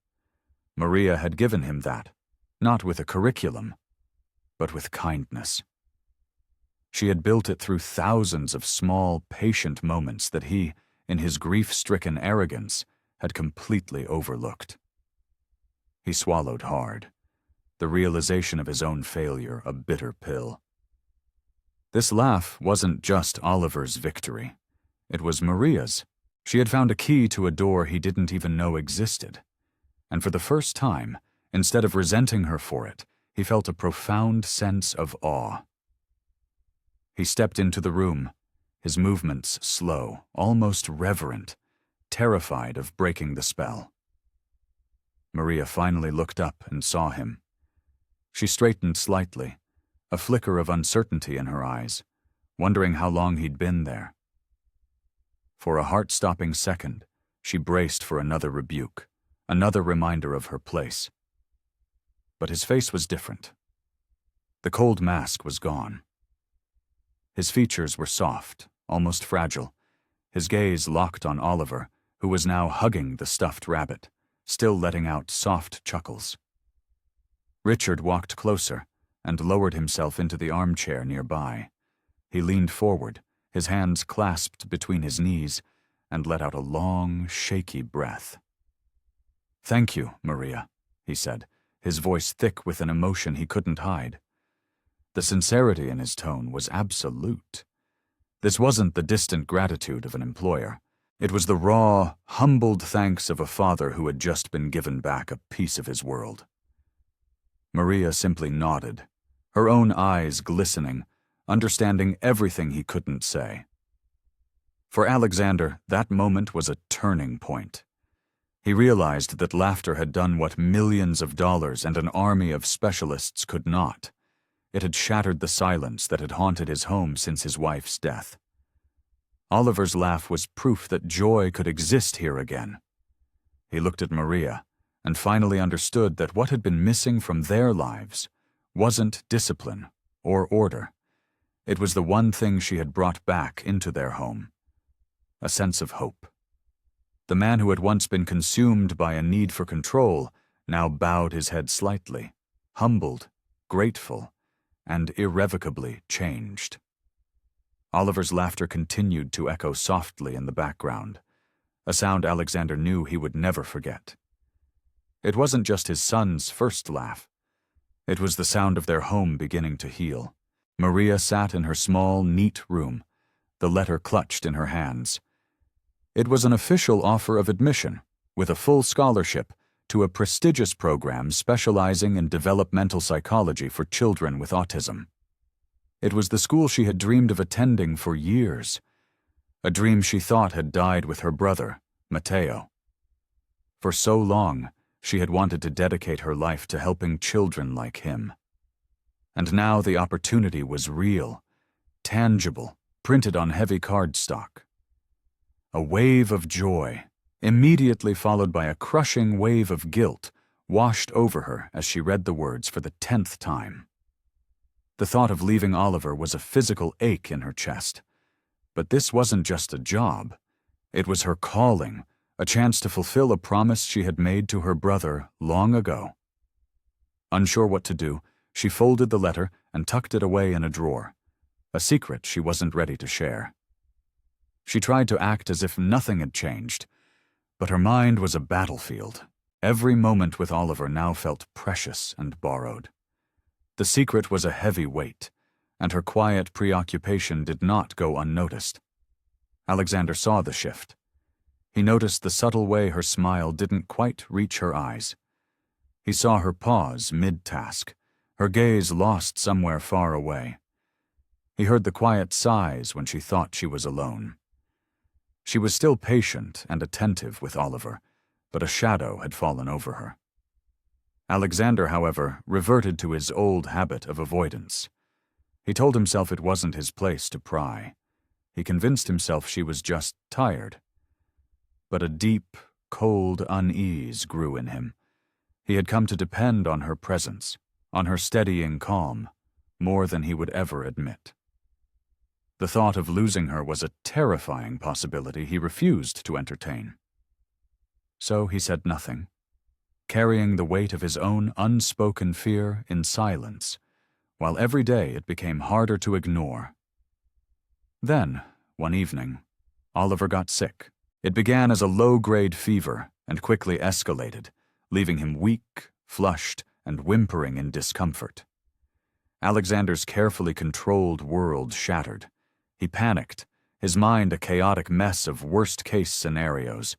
Maria had given him that, not with a curriculum, but with kindness. She had built it through thousands of small, patient moments that he, in his grief-stricken arrogance, had completely overlooked. He swallowed hard, the realization of his own failure a bitter pill. This laugh wasn't just Oliver's victory. It was Maria's. She had found a key to a door he didn't even know existed. And for the first time, instead of resenting her for it, he felt a profound sense of awe. He stepped into the room, his movements slow, almost reverent, terrified of breaking the spell. Maria finally looked up and saw him. She straightened slightly, a flicker of uncertainty in her eyes, wondering how long he'd been there. For a heart-stopping second, she braced for another rebuke, another reminder of her place. But his face was different. The cold mask was gone. His features were soft, almost fragile, his gaze locked on Oliver, who was now hugging the stuffed rabbit, still letting out soft chuckles. Richard walked closer and lowered himself into the armchair nearby. He leaned forward, his hands clasped between his knees, and let out a long, shaky breath. "Thank you, Maria," he said, his voice thick with an emotion he couldn't hide. The sincerity in his tone was absolute. This wasn't the distant gratitude of an employer. It was the raw, humbled thanks of a father who had just been given back a piece of his world. Maria simply nodded, her own eyes glistening, understanding everything he couldn't say. For Alexander, that moment was a turning point. He realized that laughter had done what millions of dollars and an army of specialists could not. It had shattered the silence that had haunted his home since his wife's death. Oliver's laugh was proof that joy could exist here again. He looked at Maria and finally understood that what had been missing from their lives wasn't discipline or order. It was the one thing she had brought back into their home: a sense of hope. The man who had once been consumed by a need for control now bowed his head slightly, humbled, grateful, and irrevocably changed. Oliver's laughter continued to echo softly in the background, a sound Alexander knew he would never forget. It wasn't just his son's first laugh. It was the sound of their home beginning to heal. Maria sat in her small, neat room, the letter clutched in her hands. It was an official offer of admission, with a full scholarship, to a prestigious program specializing in developmental psychology for children with autism. It was the school she had dreamed of attending for years, a dream she thought had died with her brother, Matteo. For so long, she had wanted to dedicate her life to helping children like him. And now the opportunity was real, tangible, printed on heavy cardstock. A wave of joy, immediately followed by a crushing wave of guilt, washed over her as she read the words for the 10th time. The thought of leaving Oliver was a physical ache in her chest. But this wasn't just a job. It was her calling, a chance to fulfill a promise she had made to her brother long ago. Unsure what to do, she folded the letter and tucked it away in a drawer, a secret she wasn't ready to share. She tried to act as if nothing had changed, but her mind was a battlefield. Every moment with Oliver now felt precious and borrowed. The secret was a heavy weight, and her quiet preoccupation did not go unnoticed. Alexander saw the shift. He noticed the subtle way her smile didn't quite reach her eyes. He saw her pause mid-task, her gaze lost somewhere far away. He heard the quiet sighs when she thought she was alone. She was still patient and attentive with Oliver, but a shadow had fallen over her. Alexander, however, reverted to his old habit of avoidance. He told himself it wasn't his place to pry. He convinced himself she was just tired. But a deep, cold unease grew in him. He had come to depend on her presence, on her steadying calm, more than he would ever admit. The thought of losing her was a terrifying possibility he refused to entertain. So he said nothing, carrying the weight of his own unspoken fear in silence, while every day it became harder to ignore. Then, one evening, Oliver got sick. It began as a low-grade fever and quickly escalated, leaving him weak, flushed, and whimpering in discomfort. Alexander's carefully controlled world shattered. He panicked, his mind a chaotic mess of worst-case scenarios.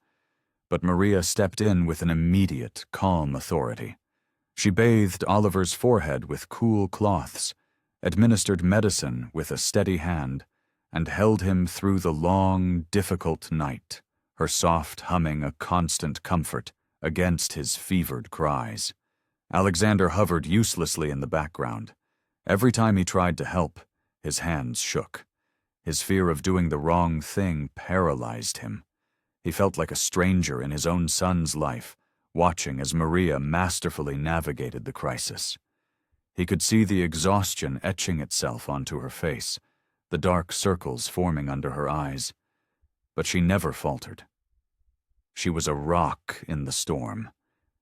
But Maria stepped in with an immediate, calm authority. She bathed Oliver's forehead with cool cloths, administered medicine with a steady hand, and held him through the long, difficult night, her soft humming a constant comfort against his fevered cries. Alexander hovered uselessly in the background. Every time he tried to help, his hands shook. His fear of doing the wrong thing paralyzed him. He felt like a stranger in his own son's life, watching as Maria masterfully navigated the crisis. He could see the exhaustion etching itself onto her face, the dark circles forming under her eyes. But she never faltered. She was a rock in the storm,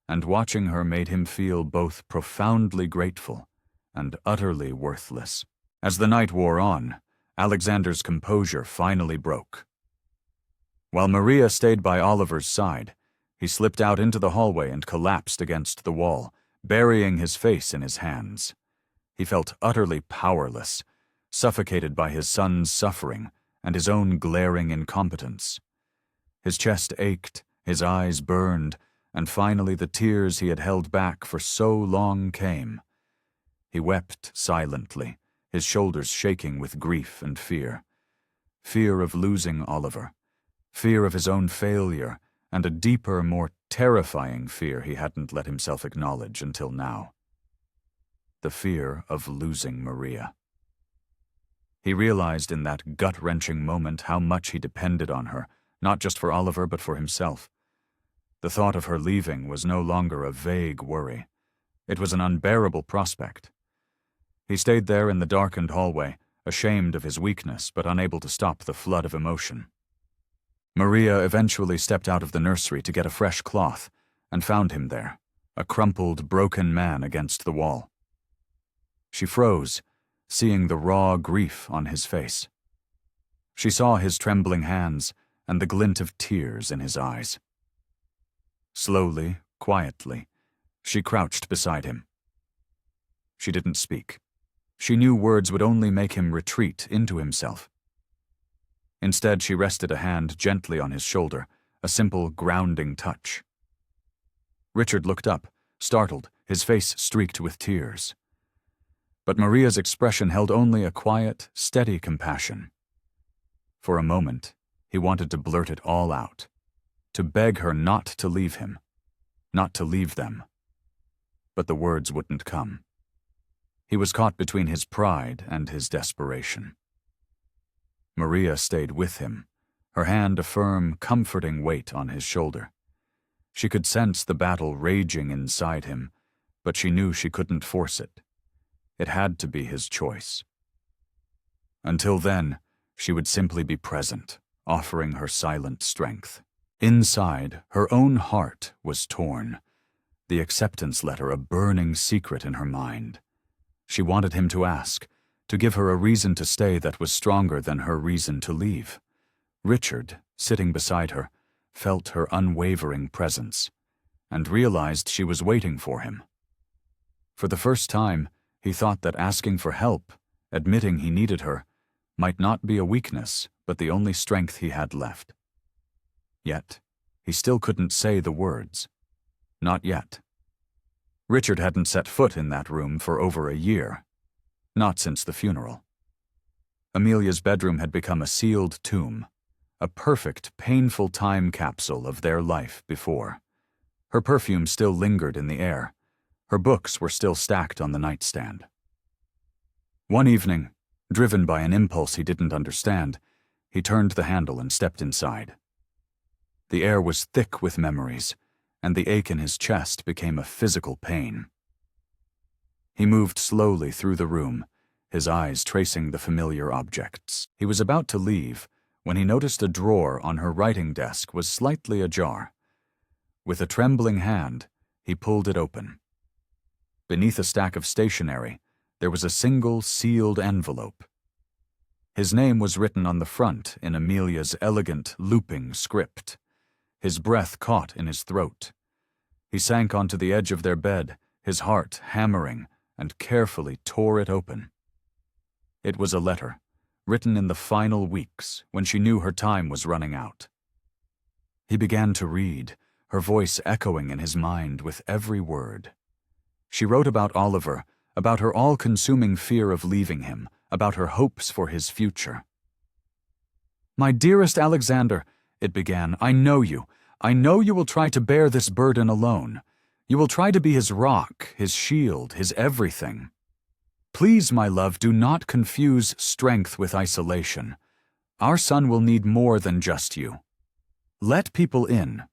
and watching her made him feel both profoundly grateful and utterly worthless. As the night wore on, Alexander's composure finally broke. While Maria stayed by Oliver's side, he slipped out into the hallway and collapsed against the wall, burying his face in his hands. He felt utterly powerless, suffocated by his son's suffering and his own glaring incompetence. His chest ached, his eyes burned, and finally the tears he had held back for so long came. He wept silently, his shoulders shaking with grief and fear. Fear of losing Oliver, fear of his own failure, and a deeper, more terrifying fear he hadn't let himself acknowledge until now. The fear of losing Maria. He realized in that gut-wrenching moment how much he depended on her, not just for Oliver but for himself. The thought of her leaving was no longer a vague worry. It was an unbearable prospect. He stayed there in the darkened hallway, ashamed of his weakness but unable to stop the flood of emotion. Maria eventually stepped out of the nursery to get a fresh cloth and found him there, a crumpled, broken man against the wall. She froze, seeing the raw grief on his face. She saw his trembling hands and the glint of tears in his eyes. Slowly, quietly, she crouched beside him. She didn't speak. She knew words would only make him retreat into himself. Instead, she rested a hand gently on his shoulder, a simple, grounding touch. Richard looked up, startled, his face streaked with tears. But Maria's expression held only a quiet, steady compassion. For a moment, he wanted to blurt it all out, to beg her not to leave him, not to leave them. But the words wouldn't come. He was caught between his pride and his desperation. Maria stayed with him, her hand a firm, comforting weight on his shoulder. She could sense the battle raging inside him, but she knew she couldn't force it. It had to be his choice. Until then, she would simply be present, offering her silent strength. Inside, her own heart was torn, the acceptance letter a burning secret in her mind. She wanted him to ask, to give her a reason to stay that was stronger than her reason to leave. Richard, sitting beside her, felt her unwavering presence, and realized she was waiting for him. For the first time, he thought that asking for help, admitting he needed her, might not be a weakness, but the only strength he had left. Yet, he still couldn't say the words. Not yet. Richard hadn't set foot in that room for over a year. Not since the funeral. Amelia's bedroom had become a sealed tomb, a perfect, painful time capsule of their life before. Her perfume still lingered in the air. Her books were still stacked on the nightstand. One evening, driven by an impulse he didn't understand, he turned the handle and stepped inside. The air was thick with memories, and the ache in his chest became a physical pain. He moved slowly through the room, his eyes tracing the familiar objects. He was about to leave when he noticed a drawer on her writing desk was slightly ajar. With a trembling hand, he pulled it open. Beneath a stack of stationery, there was a single sealed envelope. His name was written on the front in Amelia's elegant, looping script. His breath caught in his throat. He sank onto the edge of their bed, his heart hammering, and carefully tore it open. It was a letter, written in the final weeks, when she knew her time was running out. He began to read, her voice echoing in his mind with every word. She wrote about Oliver, about her all-consuming fear of leaving him, about her hopes for his future. "My dearest Alexander," it began, "I know you. I know you will try to bear this burden alone. You will try to be his rock, his shield, his everything. Please, my love, do not confuse strength with isolation. Our son will need more than just you. Let people in.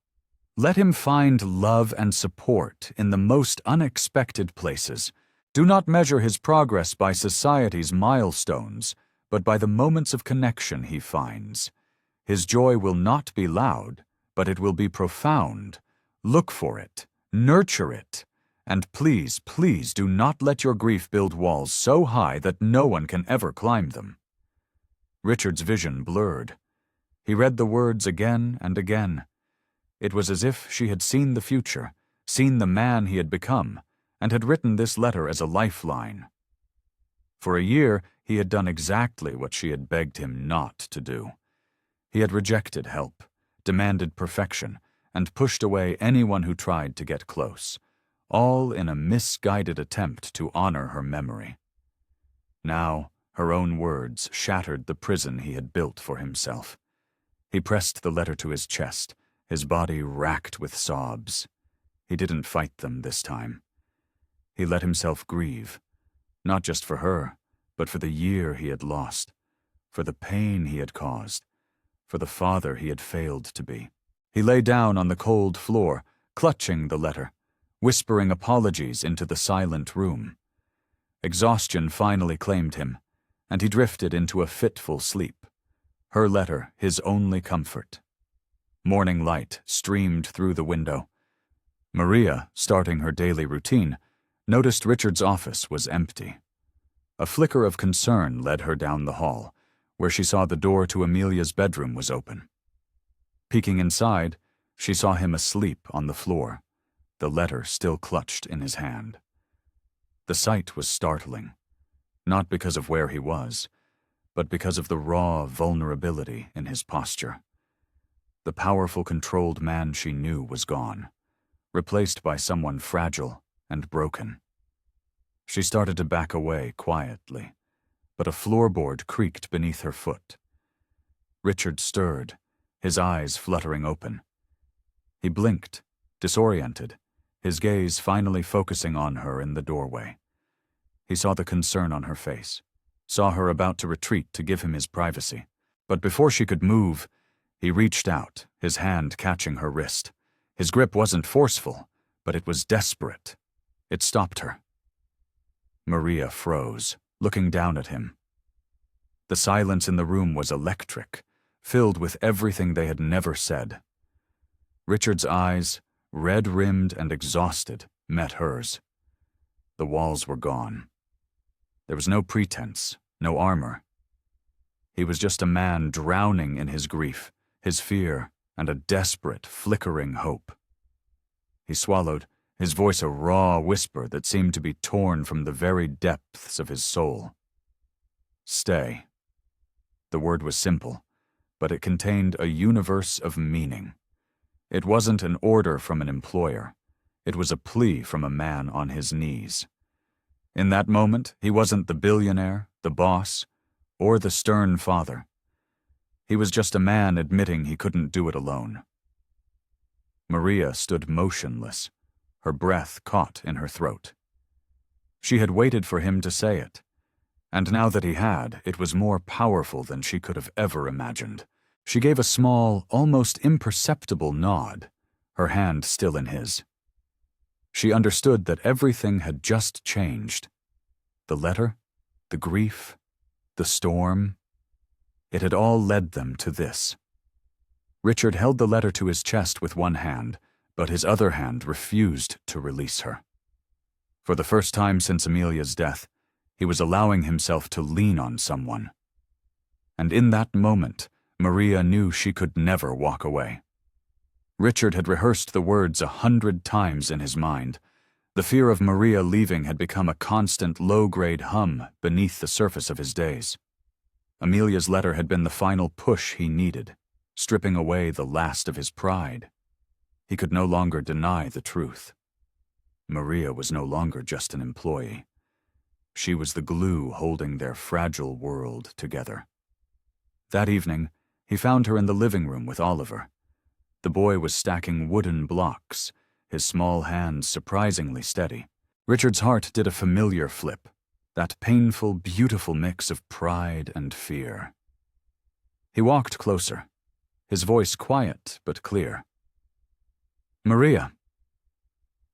Let him find love and support in the most unexpected places. Do not measure his progress by society's milestones, but by the moments of connection he finds. His joy will not be loud, but it will be profound. Look for it, nurture it, and please, please do not let your grief build walls so high that no one can ever climb them. Richard's vision blurred. He read the words again and again. It was as if she had seen the future, seen the man he had become, and had written this letter as a lifeline. For a year, he had done exactly what she had begged him not to do. He had rejected help, demanded perfection, and pushed away anyone who tried to get close, all in a misguided attempt to honor her memory. Now, her own words shattered the prison he had built for himself. He pressed the letter to his chest, his body racked with sobs. He didn't fight them this time. He let himself grieve, not just for her, but for the year he had lost, for the pain he had caused, for the father he had failed to be. He lay down on the cold floor, clutching the letter, whispering apologies into the silent room. Exhaustion finally claimed him, and he drifted into a fitful sleep, her letter his only comfort. Morning light streamed through the window. Maria, starting her daily routine, noticed Richard's office was empty. A flicker of concern led her down the hall, where she saw the door to Amelia's bedroom was open. Peeking inside, she saw him asleep on the floor, the letter still clutched in his hand. The sight was startling, not because of where he was, but because of the raw vulnerability in his posture. The powerful, controlled man she knew was gone, replaced by someone fragile and broken. She started to back away quietly, but a floorboard creaked beneath her foot. Richard stirred, his eyes fluttering open. He blinked, disoriented, his gaze finally focusing on her in the doorway. He saw the concern on her face, saw her about to retreat to give him his privacy. But before she could move, he reached out, his hand catching her wrist. His grip wasn't forceful, but it was desperate. It stopped her. Maria froze, looking down at him. The silence in the room was electric, filled with everything they had never said. Richard's eyes, red-rimmed and exhausted, met hers. The walls were gone. There was no pretense, no armor. He was just a man drowning in his grief, his fear, and a desperate, flickering hope. He swallowed, his voice a raw whisper that seemed to be torn from the very depths of his soul. Stay. The word was simple, but it contained a universe of meaning. It wasn't an order from an employer. It was a plea from a man on his knees. In that moment, he wasn't the billionaire, the boss, or the stern father. He was just a man admitting he couldn't do it alone. Maria stood motionless, her breath caught in her throat. She had waited for him to say it, and now that he had, it was more powerful than she could have ever imagined. She gave a small, almost imperceptible nod, her hand still in his. She understood that everything had just changed. The letter, the grief, the storm. It had all led them to this. Richard held the letter to his chest with one hand, but his other hand refused to release her. For the first time since Amelia's death, he was allowing himself to lean on someone. And in that moment, Maria knew she could never walk away. Richard had rehearsed the words 100 times in his mind. The fear of Maria leaving had become a constant low-grade hum beneath the surface of his days. Amelia's letter had been the final push he needed, stripping away the last of his pride. He could no longer deny the truth. Maria was no longer just an employee. She was the glue holding their fragile world together. That evening, he found her in the living room with Oliver. The boy was stacking wooden blocks, his small hands surprisingly steady. Richard's heart did a familiar flip, that painful, beautiful mix of pride and fear. He walked closer, his voice quiet but clear. "Maria."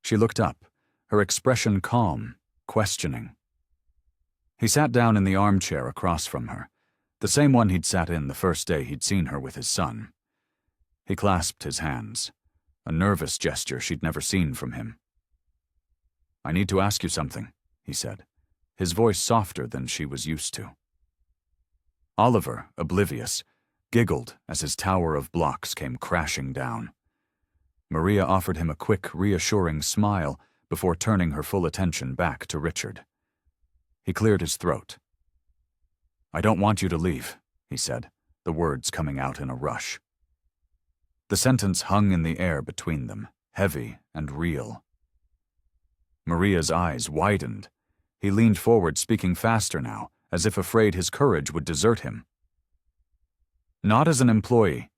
She looked up, her expression calm, questioning. He sat down in the armchair across from her, The same one he'd sat in the first day he'd seen her with his son. He clasped his hands, a nervous gesture she'd never seen from him. "I need to ask you something," he said, his voice softer than she was used to. Oliver, oblivious, giggled as his tower of blocks came crashing down. Maria offered him a quick, reassuring smile before turning her full attention back to Richard. He cleared his throat. "I don't want you to leave," he said, the words coming out in a rush. The sentence hung in the air between them, heavy and real. Maria's eyes widened. He leaned forward, speaking faster now, as if afraid his courage would desert him. "Not as an employee.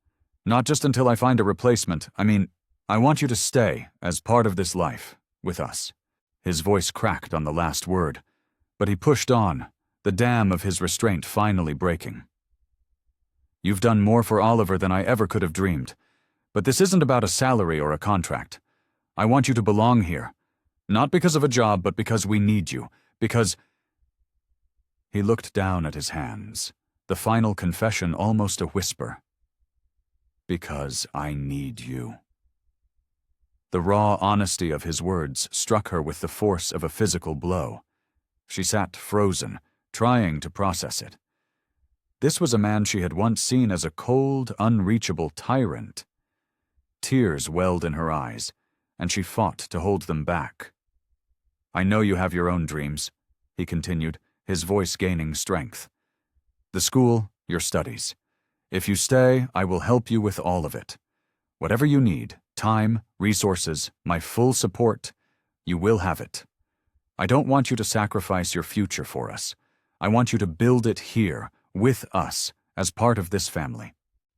Not just until I find a replacement. I want you to stay as part of this life, with us." His voice cracked on the last word, but he pushed on, the dam of his restraint finally breaking. "You've done more for Oliver than I ever could have dreamed, but this isn't about a salary or a contract. I want you to belong here, not because of a job, but because we need you, because—" He looked down at his hands, the final confession almost a whisper. "Because I need you." The raw honesty of his words struck her with the force of a physical blow. She sat frozen, trying to process it. This was a man she had once seen as a cold, unreachable tyrant. Tears welled in her eyes, and she fought to hold them back. "I know you have your own dreams," he continued, his voice gaining strength. "The school, your studies. If you stay, I will help you with all of it. Whatever you need, time, resources, my full support, you will have it. I don't want you to sacrifice your future for us. I want you to build it here, with us, as part of this family."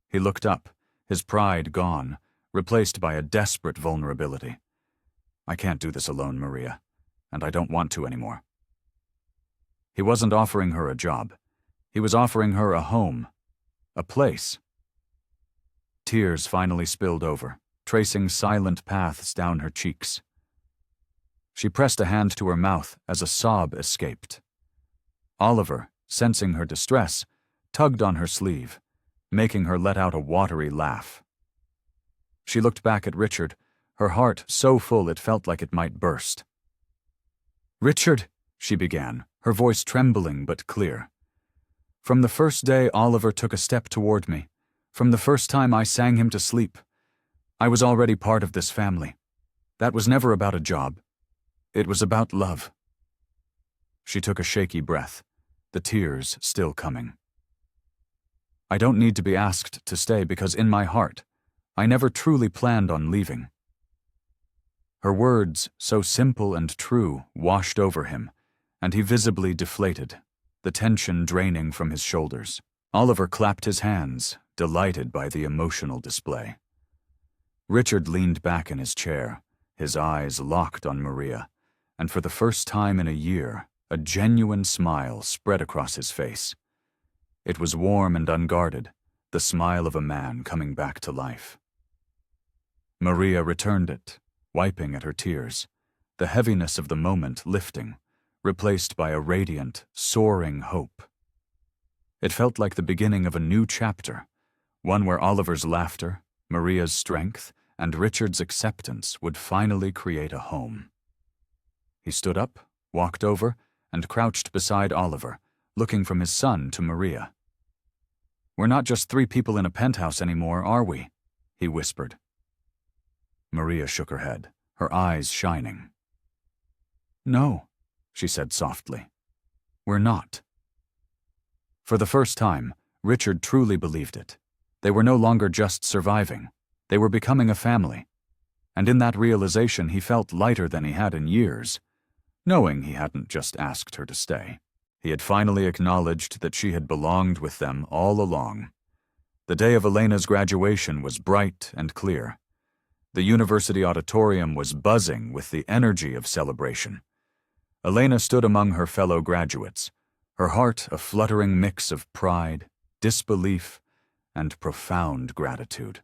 He looked up, his pride gone, replaced by a desperate vulnerability. "I can't do this alone, Maria, and I don't want to anymore." He wasn't offering her a job. He was offering her a home, a place. Tears finally spilled over, tracing silent paths down her cheeks. She pressed a hand to her mouth as a sob escaped. Oliver, sensing her distress, tugged on her sleeve, making her let out a watery laugh. She looked back at Richard, her heart so full it felt like it might burst. "Richard," she began, her voice trembling but clear. "From the first day Oliver took a step toward me, from the first time I sang him to sleep, I was already part of this family. That was never about a job. It was about love." She took a shaky breath, the tears still coming. "I don't need to be asked to stay because in my heart, I never truly planned on leaving." Her words, so simple and true, washed over him, and he visibly deflated, the tension draining from his shoulders. Oliver clapped his hands, delighted by the emotional display. Richard leaned back in his chair, his eyes locked on Maria, and for the first time in a year, a genuine smile spread across his face. It was warm and unguarded, the smile of a man coming back to life. Maria returned it, wiping at her tears, the heaviness of the moment lifting, replaced by a radiant, soaring hope. It felt like the beginning of a new chapter, one where Oliver's laughter, Maria's strength, and Richard's acceptance would finally create a home. He stood up, walked over, and crouched beside Oliver, looking from his son to Maria. "We're not just three people in a penthouse anymore, are we?" he whispered. Maria shook her head, her eyes shining. "No," she said softly. "We're not." For the first time, Richard truly believed it. They were no longer just surviving. They were becoming a family. And in that realization he felt lighter than he had in years, knowing he hadn't just asked her to stay. He had finally acknowledged that she had belonged with them all along. The day of Elena's graduation was bright and clear. The university auditorium was buzzing with the energy of celebration. Elena stood among her fellow graduates, her heart a fluttering mix of pride, disbelief, and profound gratitude.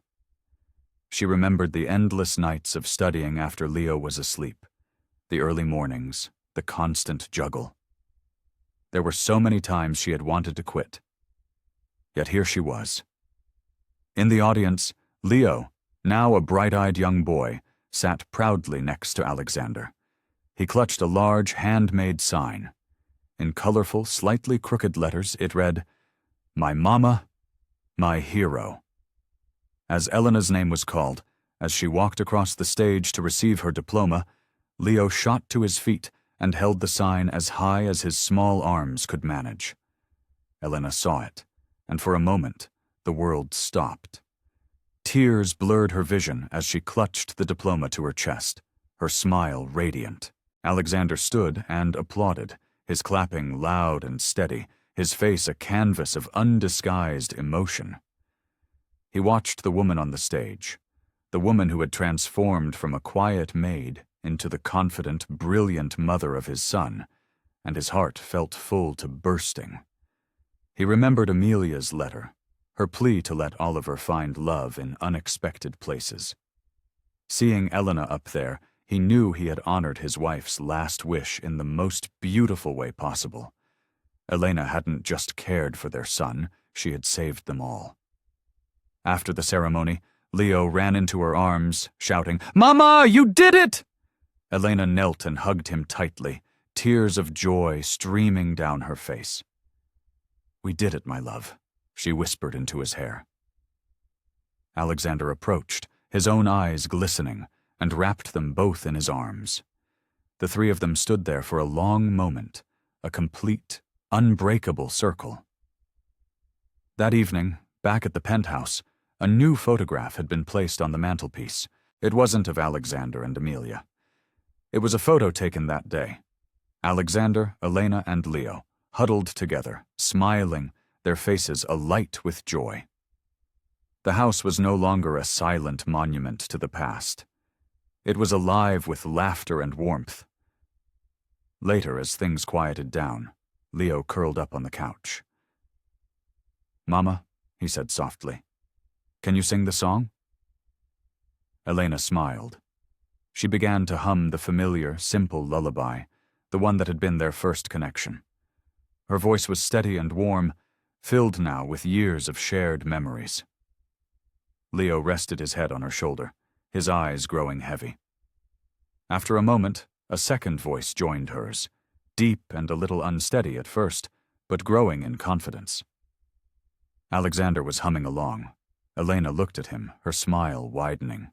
She remembered the endless nights of studying after Leo was asleep, the early mornings, the constant juggle. There were so many times she had wanted to quit. Yet here she was. In the audience, Leo, now a bright-eyed young boy, sat proudly next to Alexander. He clutched a large, handmade sign. In colorful, slightly crooked letters, it read, "My Mama, My Hero." As Elena's name was called, as she walked across the stage to receive her diploma, Leo shot to his feet and held the sign as high as his small arms could manage. Elena saw it, and for a moment, the world stopped. Tears blurred her vision as she clutched the diploma to her chest, her smile radiant. Alexander stood and applauded, his clapping loud and steady, his face a canvas of undisguised emotion. He watched the woman on the stage, the woman who had transformed from a quiet maid into the confident, brilliant mother of his son, and his heart felt full to bursting. He remembered Amelia's letter, her plea to let Oliver find love in unexpected places. Seeing Elena up there, he knew he had honored his wife's last wish in the most beautiful way possible. Elena hadn't just cared for their son, she had saved them all. After the ceremony, Leo ran into her arms, shouting, "Mama, you did it!" Elena knelt and hugged him tightly, tears of joy streaming down her face. "We did it, my love," she whispered into his hair. Alexander approached, his own eyes glistening, and wrapped them both in his arms. The three of them stood there for a long moment, a complete, unbreakable circle. That evening, back at the penthouse, a new photograph had been placed on the mantelpiece. It wasn't of Alexander and Amelia. It was a photo taken that day. Alexander, Elena, and Leo, huddled together, smiling, their faces alight with joy. The house was no longer a silent monument to the past. It was alive with laughter and warmth. Later, as things quieted down, Leo curled up on the couch. "Mama," he said softly, "can you sing the song?" Elena smiled. She began to hum the familiar, simple lullaby, the one that had been their first connection. Her voice was steady and warm, filled now with years of shared memories. Leo rested his head on her shoulder, his eyes growing heavy. After a moment, a second voice joined hers, deep and a little unsteady at first, but growing in confidence. Alexander was humming along. Elena looked at him, her smile widening.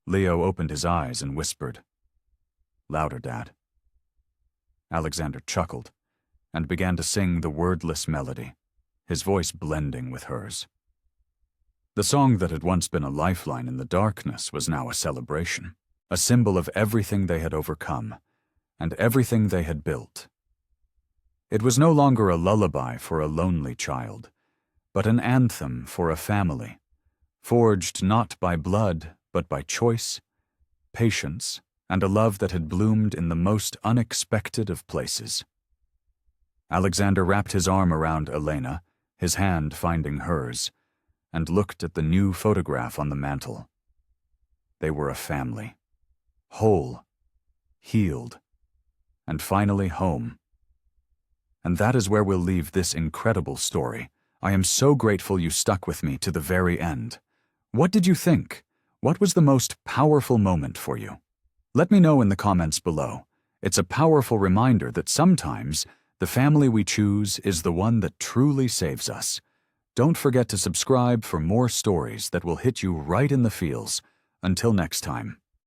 Leo opened his eyes and whispered, "Louder, Dad." Alexander chuckled and began to sing the wordless melody, his voice blending with hers. The song that had once been a lifeline in the darkness was now a celebration, a symbol of everything they had overcome and everything they had built. It was no longer a lullaby for a lonely child, but an anthem for a family, forged not by blood but by choice, patience, and a love that had bloomed in the most unexpected of places. Alexander wrapped his arm around Elena, his hand finding hers, and looked at the new photograph on the mantel. They were a family, whole, healed, and finally home. And that is where we'll leave this incredible story. I am so grateful you stuck with me to the very end. What did you think? What was the most powerful moment for you? Let me know in the comments below. It's a powerful reminder that sometimes the family we choose is the one that truly saves us. Don't forget to subscribe for more stories that will hit you right in the feels. Until next time.